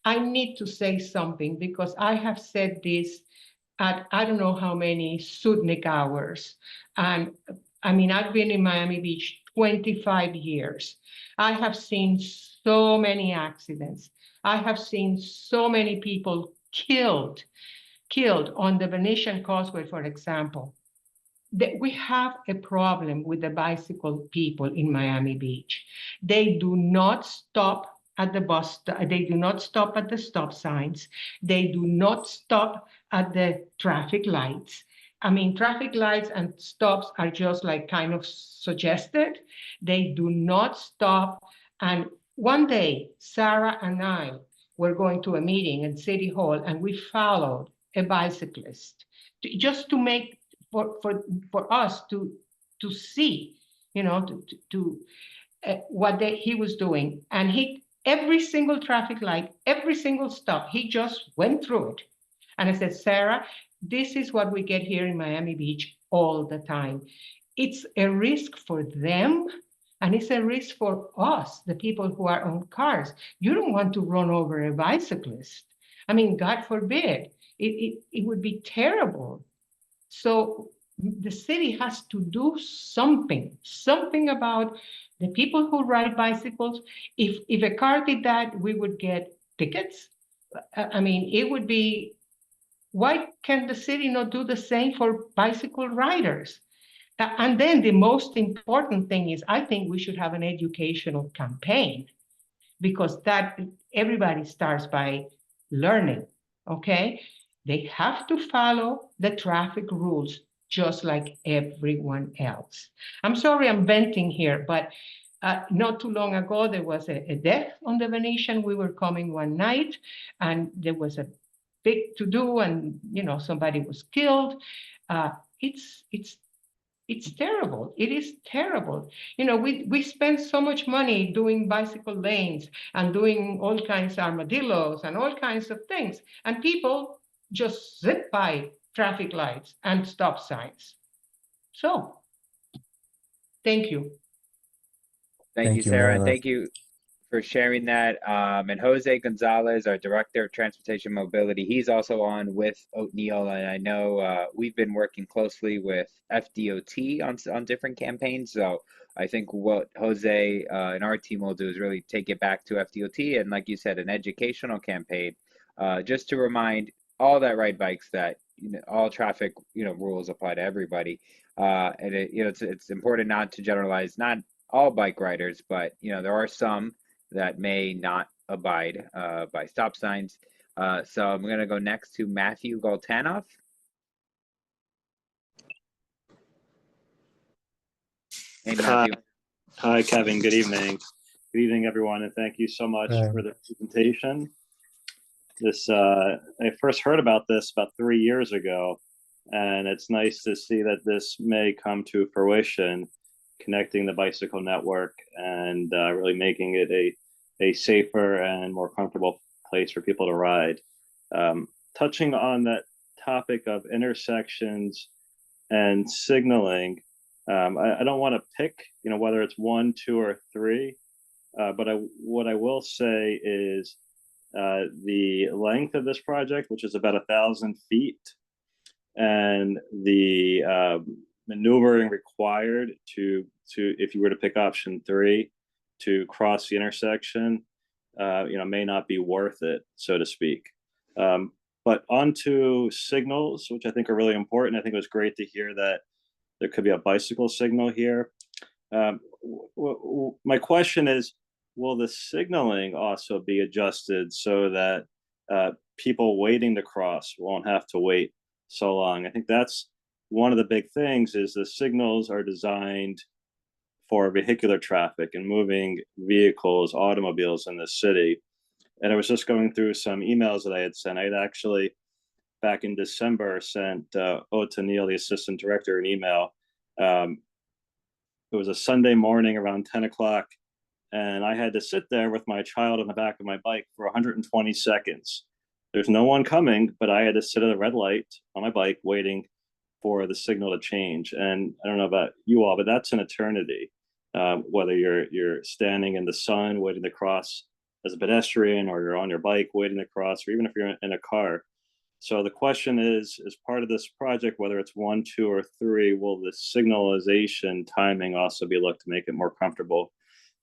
I need to say something because I have said this at I don't know how many Sudnik hours. And I mean, I've been in Miami Beach 25 years. I have seen so many accidents. I have seen so many people killed on the Venetian Causeway, for example. We have a problem with the bicycle people in Miami Beach. They do not stop at the bus. They do not stop at the stop signs. They do not stop at the traffic lights. I mean, traffic lights and stops are just like kind of suggested. They do not stop. And one day, Sarah and I were going to a meeting at City Hall, and we followed a bicyclist just to make for us to see, what he was doing. And every single traffic light, every single stop, he just went through it. And I said, Sarah, this is what we get here in Miami Beach all the time. It's a risk for them, and it's a risk for us, the people who are on cars. You don't want to run over a bicyclist. I mean, God forbid. It would be terrible. So the city has to do something about the people who ride bicycles. If a car did that, we would get tickets. I mean, it would be, why can the city not do the same for bicycle riders? And then the most important thing is, I think we should have an educational campaign, because that everybody starts by learning, okay? They have to follow the traffic rules just like everyone else. I'm sorry I'm venting here, but not too long ago, there was a death on the Venetian. We were coming one night, and there was a big to-do, and somebody was killed. It's terrible. It is terrible. We spend so much money doing bicycle lanes and doing all kinds of armadillos and all kinds of things, and people just zip by traffic lights and stop signs. So, thank you. Thank you, Sarah, and thank you for sharing that. And Jose Gonzalez, our Director of Transportation Mobility, he's also on with O'Neill, and I know we've been working closely with FDOT on different campaigns. So I think what Jose and our team will do is really take it back to FDOT, and like you said, an educational campaign, just to remind all that ride bikes that all traffic rules apply to everybody. And it's important not to generalize, not all bike riders, but there are some that may not abide by stop signs. So I'm going to go next to Matthew Goltanoff. Hey, Matthew. Hi, Kevin. Good evening. Good evening, everyone, and thank you so much for the presentation. I first heard about this about 3 years ago, and it's nice to see that this may come to fruition, connecting the bicycle network and really making it a safer and more comfortable place for people to ride. Touching on that topic of intersections and signaling, I don't want to pick, whether it's 1, 2, or 3, but what I will say is the length of this project, which is about 1,000 feet, and the maneuvering required to if you were to pick option 3 to cross the intersection, may not be worth it, so to speak. But onto signals, which I think are really important. I think it was great to hear that there could be a bicycle signal here. My question is, will the signaling also be adjusted so that people waiting to cross won't have to wait so long? I think that's one of the big things, is the signals are designed for vehicular traffic and moving vehicles, automobiles in the city. And I was just going through some emails that I had sent. I had actually, back in December, sent Ota Neal, the assistant director, an email. It was a Sunday morning around 10 o'clock, and I had to sit there with my child on the back of my bike for 120 seconds. There's no one coming, but I had to sit at a red light on my bike waiting for the signal to change. And I don't know about you all, but that's an eternity. Whether you're standing in the sun waiting to cross as a pedestrian, or you're on your bike waiting to cross, or even if you're in a car. So the question is, as part of this project, whether it's 1, 2, or 3, will the signalization timing also be looked to make it more comfortable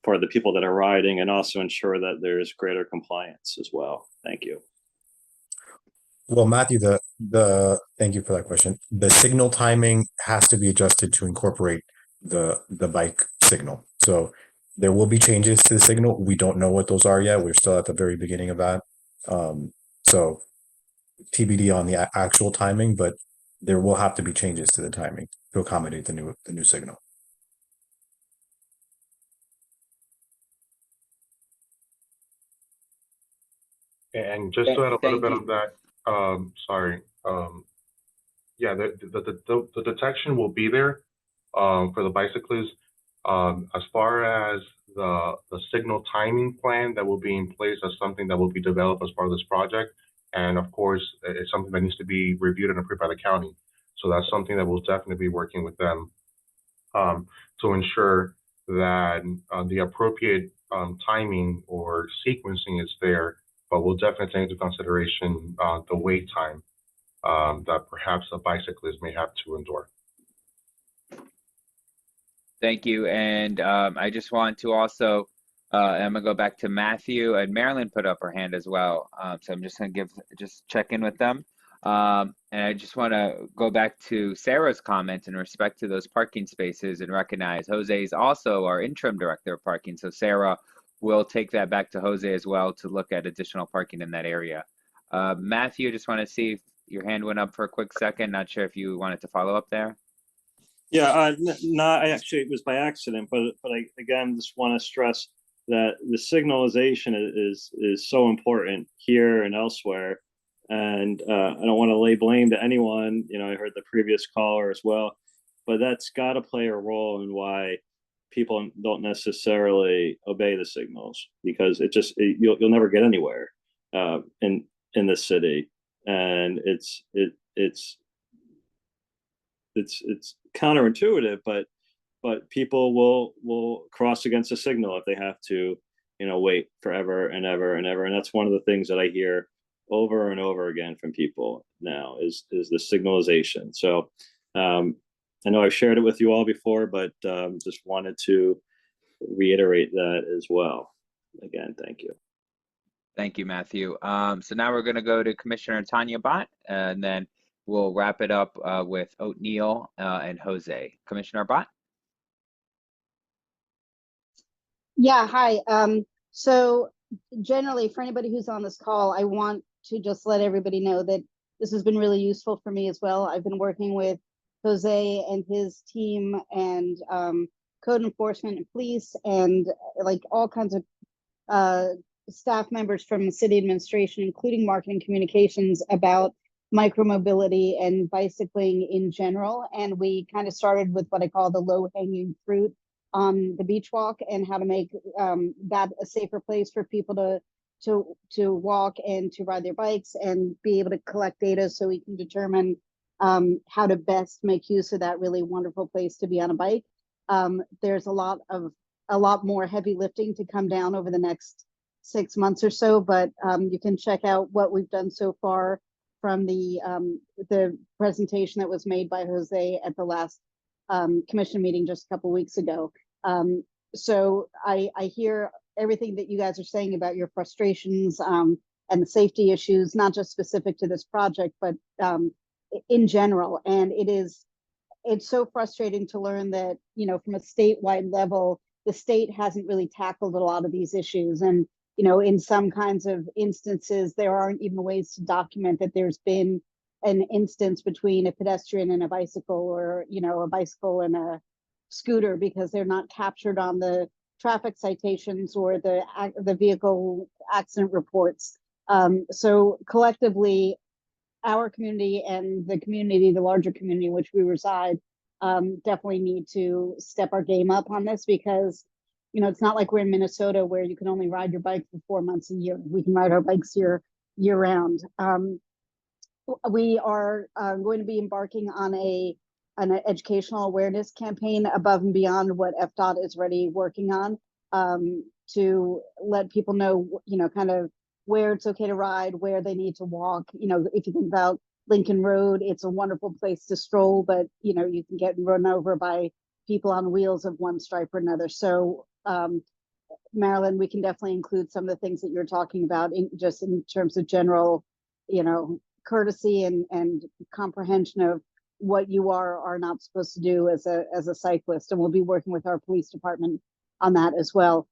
for the people that are riding, and also ensure that there's greater compliance as well? Thank you. Well, Matthew, thank you for that question. The signal timing has to be adjusted to incorporate the bike signal. So there will be changes to the signal. We don't know what those are yet. We're still at the very beginning of that. So TBD on the actual timing, but there will have to be changes to the timing to accommodate the new signal. And just to add a little bit of that, yeah, the detection will be there for the bicyclists. As far as the signal timing plan that will be in place, as something that will be developed as part of this project. And of course, it's something that needs to be reviewed and approved by the county. So that's something that we'll definitely be working with them to ensure that the appropriate timing or sequencing is there, but we'll definitely take into consideration the wait time that perhaps a bicyclist may have to endure. Thank you. And I just want to also, I'm gonna go back to Matthew, and Marilyn put up her hand as well. So I'm just gonna check in with them. And I just want to go back to Sarah's comment in respect to those parking spaces and recognize Jose is also our interim director of parking. So Sarah will take that back to Jose as well to look at additional parking in that area. Matthew, I just want to see if your hand went up for a quick second. Not sure if you wanted to follow up there. Yeah, it was by accident, but I again just want to stress that the signalization is so important here and elsewhere, and I don't want to lay blame to anyone. I heard the previous caller as well, but that's got to play a role in why people don't necessarily obey the signals, because you'll never get anywhere in the city, and it's counterintuitive, but people will cross against a signal if they have to, wait forever and ever and ever. And that's one of the things that I hear over and over again from people now is the signalization. So I know I've shared it with you all before, but just wanted to reiterate that as well. Again, thank you. Thank you, Matthew. So now we're going to go to Commissioner Tanya Bott, and then we'll wrap it up with O'Neill and Jose. Commissioner Bott? Yeah, hi. So generally, for anybody who's on this call, I want to just let everybody know that this has been really useful for me as well. I've been working with Jose and his team and code enforcement and police and like all kinds of staff members from the city administration, including marketing communications, about micromobility and bicycling in general. And we kind of started with what I call the low-hanging fruit on the beach walk, and how to make that a safer place for people to walk and to ride their bikes, and be able to collect data so we can determine how to best make use of that really wonderful place to be on a bike. There's a lot more heavy lifting to come down over the next 6 months or so, but you can check out what we've done so far from the presentation that was made by Jose at the last commission meeting just a couple weeks ago. So I hear everything that you guys are saying about your frustrations and the safety issues, not just specific to this project, but in general. And it's so frustrating to learn that, you know, from a statewide level, the state hasn't really tackled a lot of these issues. And, you know, in some kinds of instances, there aren't even ways to document that there's been an instance between a pedestrian and a bicycle, or, you know, a bicycle and a scooter, because they're not captured on the traffic citations or the vehicle accident reports. So collectively, our community and the larger community in which we reside, definitely need to step our game up on this, because, you know, it's not like we're in Minnesota where you can only ride your bike for 4 months a year. We can ride our bikes year round. We are going to be embarking on an educational awareness campaign above and beyond what FDOT is already working on, to let people know, you know, kind of where it's okay to ride, where they need to walk. You know, if you think about Lincoln Road, it's a wonderful place to stroll, but, you know, you can get run over by people on wheels of one stripe or another. So, Marilyn, we can definitely include some of the things that you're talking about in terms of general, you know, courtesy and comprehension of what you are not supposed to do as a cyclist. And we'll be working with our police department on that as well.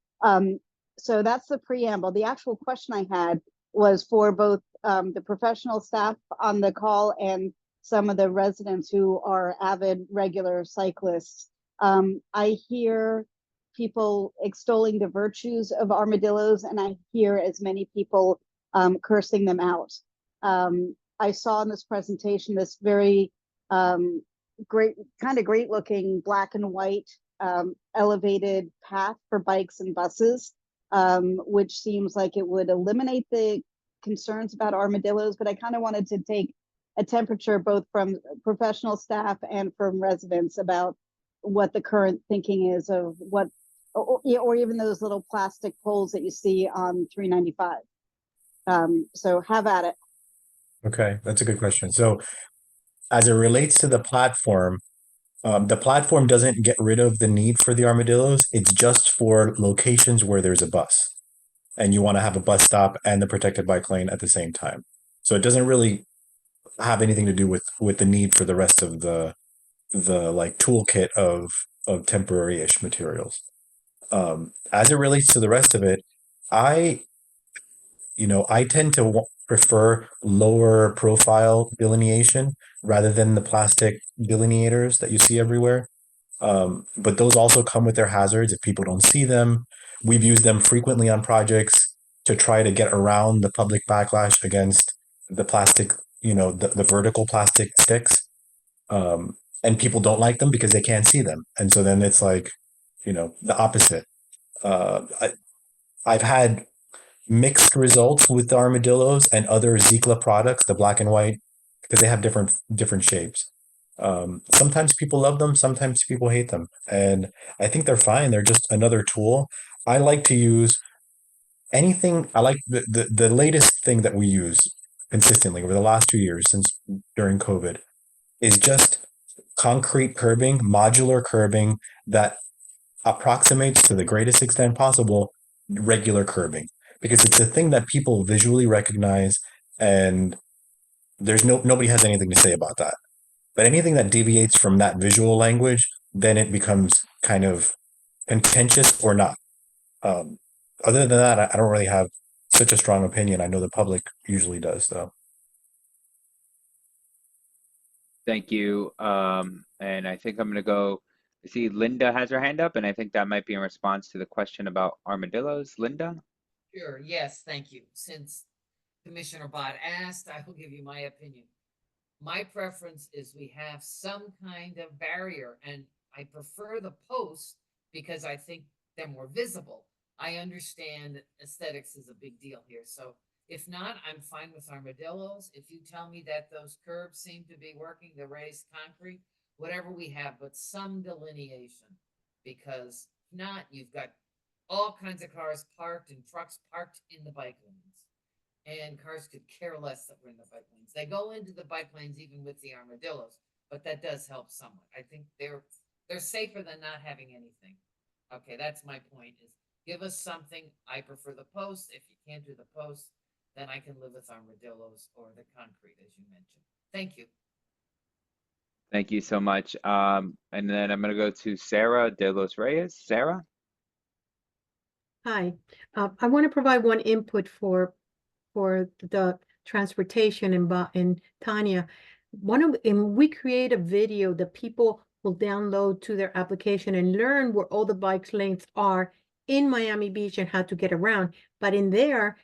So that's the preamble. The actual question I had was for both the professional staff on the call and some of the residents who are avid regular cyclists. I hear people extolling the virtues of armadillos, and I hear as many people cursing them out. I saw in this presentation this very great looking black and white elevated path for bikes and buses, which seems like it would eliminate the concerns about armadillos. But I kind of wanted to take a temperature both from professional staff and from residents about what the current thinking is of what, or even those little plastic poles that you see on 395. So have at it. Okay, that's a good question. So as it relates to the platform doesn't get rid of the need for the armadillos. It's just for locations where there's a bus and you want to have a bus stop and the protected bike lane at the same time. So it doesn't really have anything to do with the need for the rest of the like toolkit of temporary-ish materials. As it relates to the rest of it, I tend to prefer lower profile delineation rather than the plastic delineators that you see everywhere. But those also come with their hazards if people don't see them. We've used them frequently on projects to try to get around the public backlash against the plastic, the vertical plastic sticks. And people don't like them because they can't see them. And so then it's like, the opposite. I've had mixed results with the armadillos and other Zikla products, the black and white, because they have different shapes. Sometimes people love them, sometimes people hate them, and I think they're fine. They're just another tool. I like to use anything. I like the latest thing that we use consistently over the last 2 years since during COVID is just concrete curbing, modular curbing that approximates to the greatest extent possible regular curbing, because it's a thing that people visually recognize, and there's nobody has anything to say about that. But anything that deviates from that visual language, then it becomes kind of contentious or not. Other than that, I don't really have such a strong opinion. I know the public usually does, though. Thank you. And I think I'm going to go. I see Linda has her hand up, and I think that might be in response to the question about armadillos. Linda? Sure, yes, thank you. Since Commissioner Bott asked, I will give you my opinion. My preference is we have some kind of barrier, and I prefer the posts because I think they're more visible. I understand aesthetics is a big deal here, so if not, I'm fine with armadillos. If you tell me that those curbs seem to be working, the raised concrete, whatever we have, but some delineation, because if not, you've got all kinds of cars parked and trucks parked in the bike lanes. and cars could care less that we're in the bike lanes. They go into the bike lanes even with the armadillos, but that does help somewhat. I think they're safer than not having anything. Okay, that's my point, is give us something. I prefer the post. If you can't do the post, then I can live with armadillos or the concrete, as you mentioned. Thank you. Thank you so much. And then I'm going to go to Sarah De Los Reyes. Sarah? Hi, I want to provide one input for the transportation in Tanya. And we create a video that people will download to their application and learn where all the bike lanes are in Miami Beach and how to get around. But in there,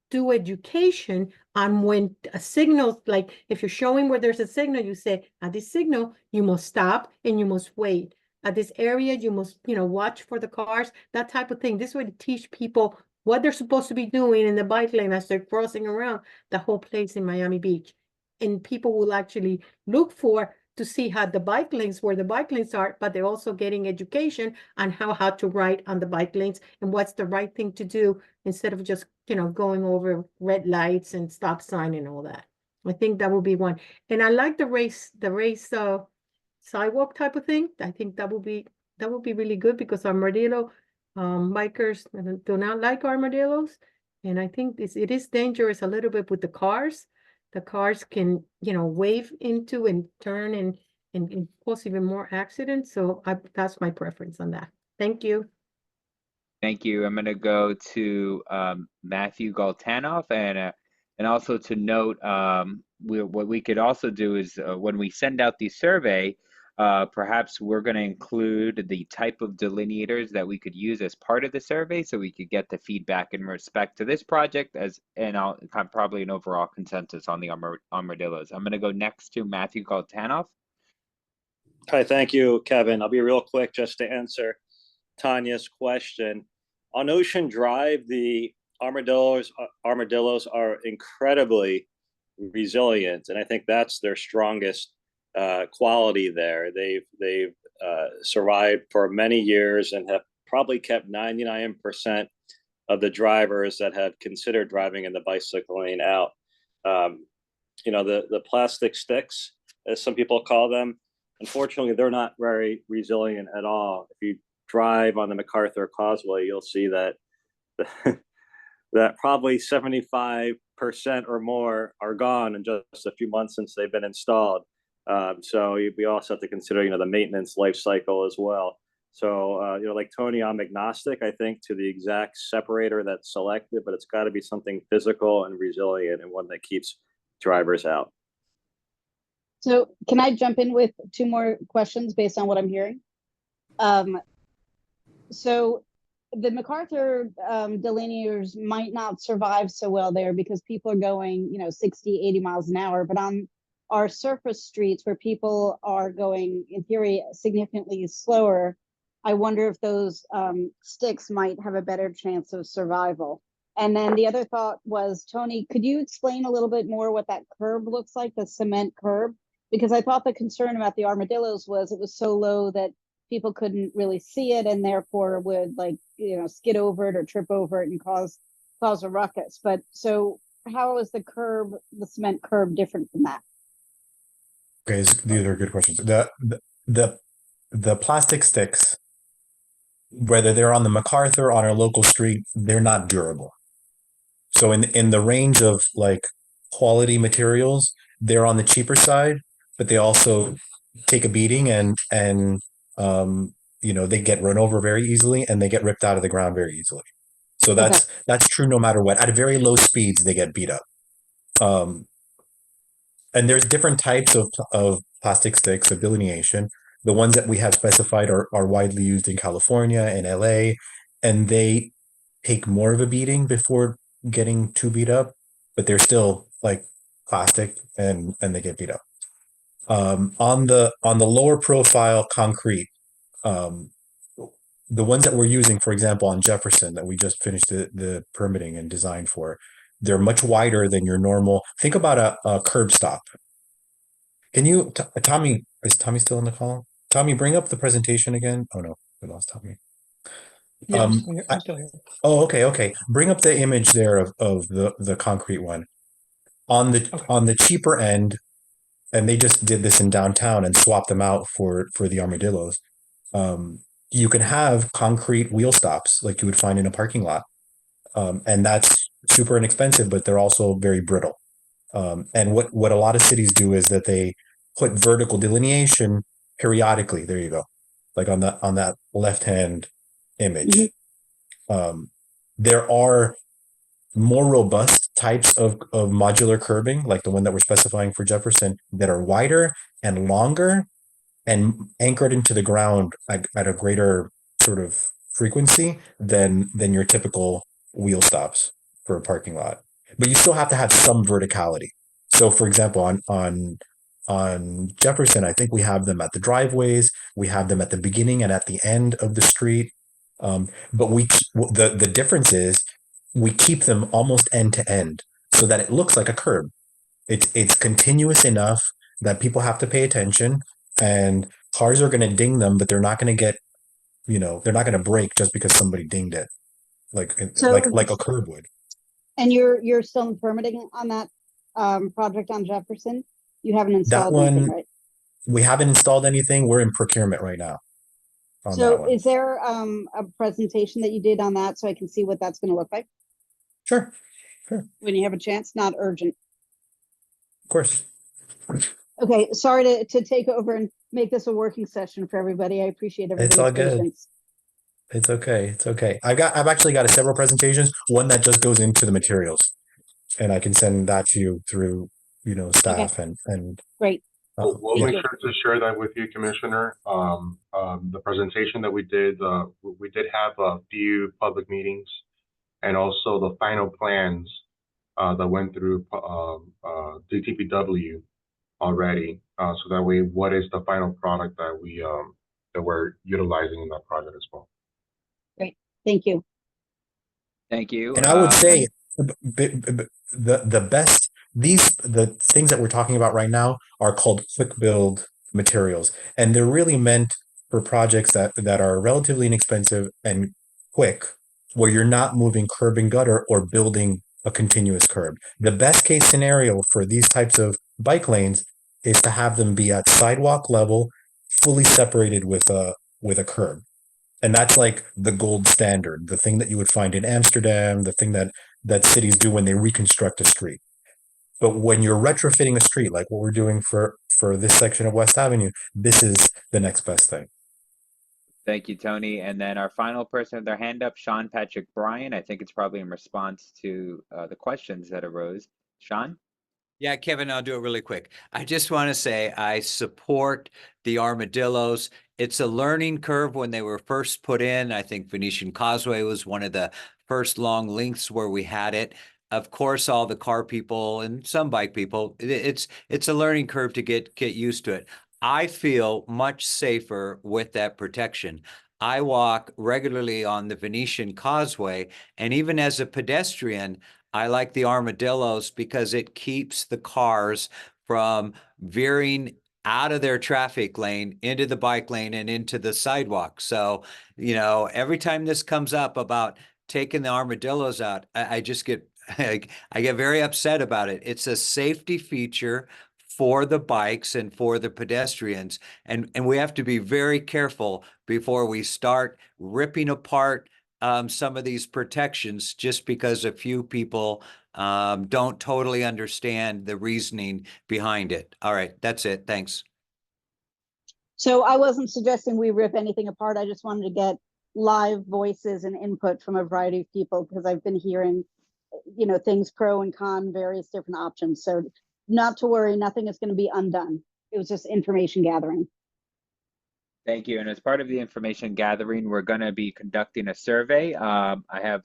do education on when a signal, like if you're showing where there's a signal, you say, at this signal, you must stop and you must wait. At this area, you must, watch for the cars, that type of thing. This way to teach people what they're supposed to be doing in the bike lane as they're crossing around the whole place in Miami Beach. And people will actually look for to see how the bike lanes, where the bike lanes are, but they're also getting education on how to ride on the bike lanes and what's the right thing to do instead of just, going over red lights and stop sign and all that. I think that would be one. And I like the race sidewalk type of thing. I think that would be really good because armadillo bikers do not like armadillos. And I think it is dangerous a little bit with the cars. The cars can, wave into and turn and cause even more accidents. So that's my preference on that. Thank you. Thank you. I'm going to go to Matthew Galtanoff, and also to note, what we could also do is when we send out the survey, perhaps we're going to include the type of delineators that we could use as part of the survey, so we could get the feedback in respect to this project probably an overall consensus on the armadillos. I'm going to go next to Matthew Galtanoff. Hi, thank you, Kevin. I'll be real quick just to answer Tanya's question. On Ocean Drive, the armadillos are incredibly resilient, and I think that's their strongest quality there. They've survived for many years and have probably kept 99% of the drivers that have considered driving in the bicycle lane out. The plastic sticks, as some people call them, unfortunately, they're not very resilient at all. If you drive on the MacArthur Causeway, you'll see that that probably 75% or more are gone in just a few months since they've been installed. So we also have to consider, the maintenance life cycle as well. So, like Tony, I'm agnostic, I think, to the exact separator that's selected, but it's got to be something physical and resilient and one that keeps drivers out. So can I jump in with two more questions based on what I'm hearing? So the MacArthur delineators might not survive so well there because people are going, 60, 80 miles an hour, but on our surface streets where people are going, in theory, significantly slower, I wonder if those sticks might have a better chance of survival. And then the other thought was, Tony, could you explain a little bit more what that curb looks like, the cement curb? Because I thought the concern about the armadillos was it was so low that people couldn't really see it and therefore would skid over it or trip over it and cause a ruckus. But so how is the cement curb different from that? Okay, these are good questions. The plastic sticks, whether they're on the MacArthur on our local street, they're not durable. So in the range of quality materials, they're on the cheaper side, but they also take a beating and they get run over very easily and they get ripped out of the ground very easily. So that's true no matter what. At very low speeds, they get beat up. And there's different types of plastic sticks of delineation. The ones that we have specified are widely used in California and LA, and they take more of a beating before getting too beat up, but they're still plastic and they get beat up. On the lower profile concrete, the ones that we're using, for example, on Jefferson that we just finished the permitting and design for, they're much wider than your normal. Think about a curb stop. Can you, Tommy, is Tommy still on the call? Tommy, bring up the presentation again. Oh no, we lost Tommy. Yeah, Um, I'm still here. oh, okay. Bring up the image there of the concrete one. On the cheaper end, and they just did this in downtown and swapped them out for the armadillos. You can have concrete wheel stops like you would find in a parking lot. And that's super inexpensive, but they're also very brittle. And what a lot of cities do is that they put vertical delineation periodically. There you go, like on that left hand image. There are more robust types of modular curbing, like the one that we're specifying for Jefferson, that are wider and longer and anchored into the ground at a greater sort of frequency than your typical wheel stops for a parking lot. But you still have to have some verticality. So for example, on Jefferson, I think we have them at the driveways, we have them at the beginning and at the end of the street. But the difference is we keep them almost end to end so that it looks like a curb. It's continuous enough that people have to pay attention, and cars are going to ding them, but they're not going to get, they're not going to break just because somebody dinged it, like a curb would. And you're still in permitting on that project on Jefferson? You haven't That installed anything, one, right? we haven't installed anything. We're in procurement right now on that So one. is there a presentation that you did on that so I can see what that's going to look like Sure. when you have a chance? Not urgent. Of course. Okay, sorry to take over and make this a working session for everybody. I appreciate It's all everybody's good. patience. It's okay. It's okay. I've actually got several presentations, one that just goes into the materials, and I can send that to you through, staff and Great. We'll yeah. make sure to share that with you, Commissioner. The presentation that we did have a few public meetings and also the final plans that went through the DPW already. So that way, what is the final product that we're utilizing in that project as well? Great. Thank you. Thank you. And I would say the best, the things that we're talking about right now are called quick build materials, and they're really meant for projects that are relatively inexpensive and quick, where you're not moving curb and gutter or building a continuous curb. The best case scenario for these types of bike lanes is to have them be at sidewalk level, fully separated with a curb. And that's like the gold standard, the thing that you would find in Amsterdam, the thing that cities do when they reconstruct a street. But when you're retrofitting a street, like what we're doing for this section of West Avenue, this is the next best thing. Thank you, Tony. And then our final person with their hand up, Sean Patrick Bryan. I think it's probably in response to the questions that arose. Sean? Yeah, Kevin, I'll do it really quick. I just want to say I support the armadillos. It's a learning curve when they were first put in. I think Venetian Causeway was one of the first long lengths where we had it. Of course, all the car people and some bike people, it's a learning curve to get used to it. I feel much safer with that protection. I walk regularly on the Venetian Causeway, and even as a pedestrian, I like the armadillos because it keeps the cars from veering out of their traffic lane into the bike lane and into the sidewalk. So, every time this comes up about taking the armadillos out, I just get I get very upset about it. It's a safety feature for the bikes and for the pedestrians, and we have to be very careful before we start ripping apart some of these protections just because a few people don't totally understand the reasoning behind it. All right, that's it. Thanks. So I wasn't suggesting we rip anything apart. I just wanted to get live voices and input from a variety of people because I've been hearing, things pro and con, various different options. So not to worry, nothing is going to be undone. It was just information gathering. Thank you. And as part of the information gathering, we're going to be conducting a survey. I have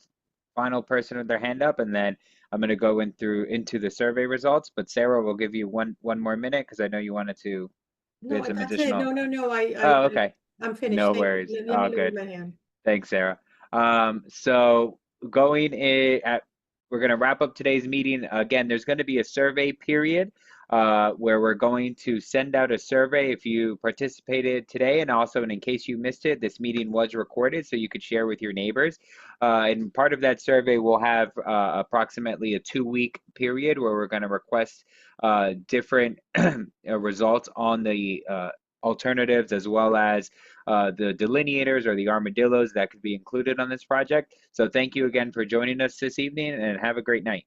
final person with their hand up, and then I'm going to go into the survey results. But Sarah, we'll give you one more minute because I know you wanted to. No, There's some that's additional. it. No. Oh, okay. I'm finished. No Thank you. worries. Let me All lower good. my hand. Thanks, Sarah. So going in we're going to wrap up today's meeting. Again, there's going to be a survey period where we're going to send out a survey if you participated today, and also, and in case you missed it, this meeting was recorded so you could share with your neighbors. And part of that survey will have approximately a 2-week period where we're going to request different results on the alternatives, as well as the delineators or the armadillos that could be included on this project. So thank you again for joining us this evening, and have a great night.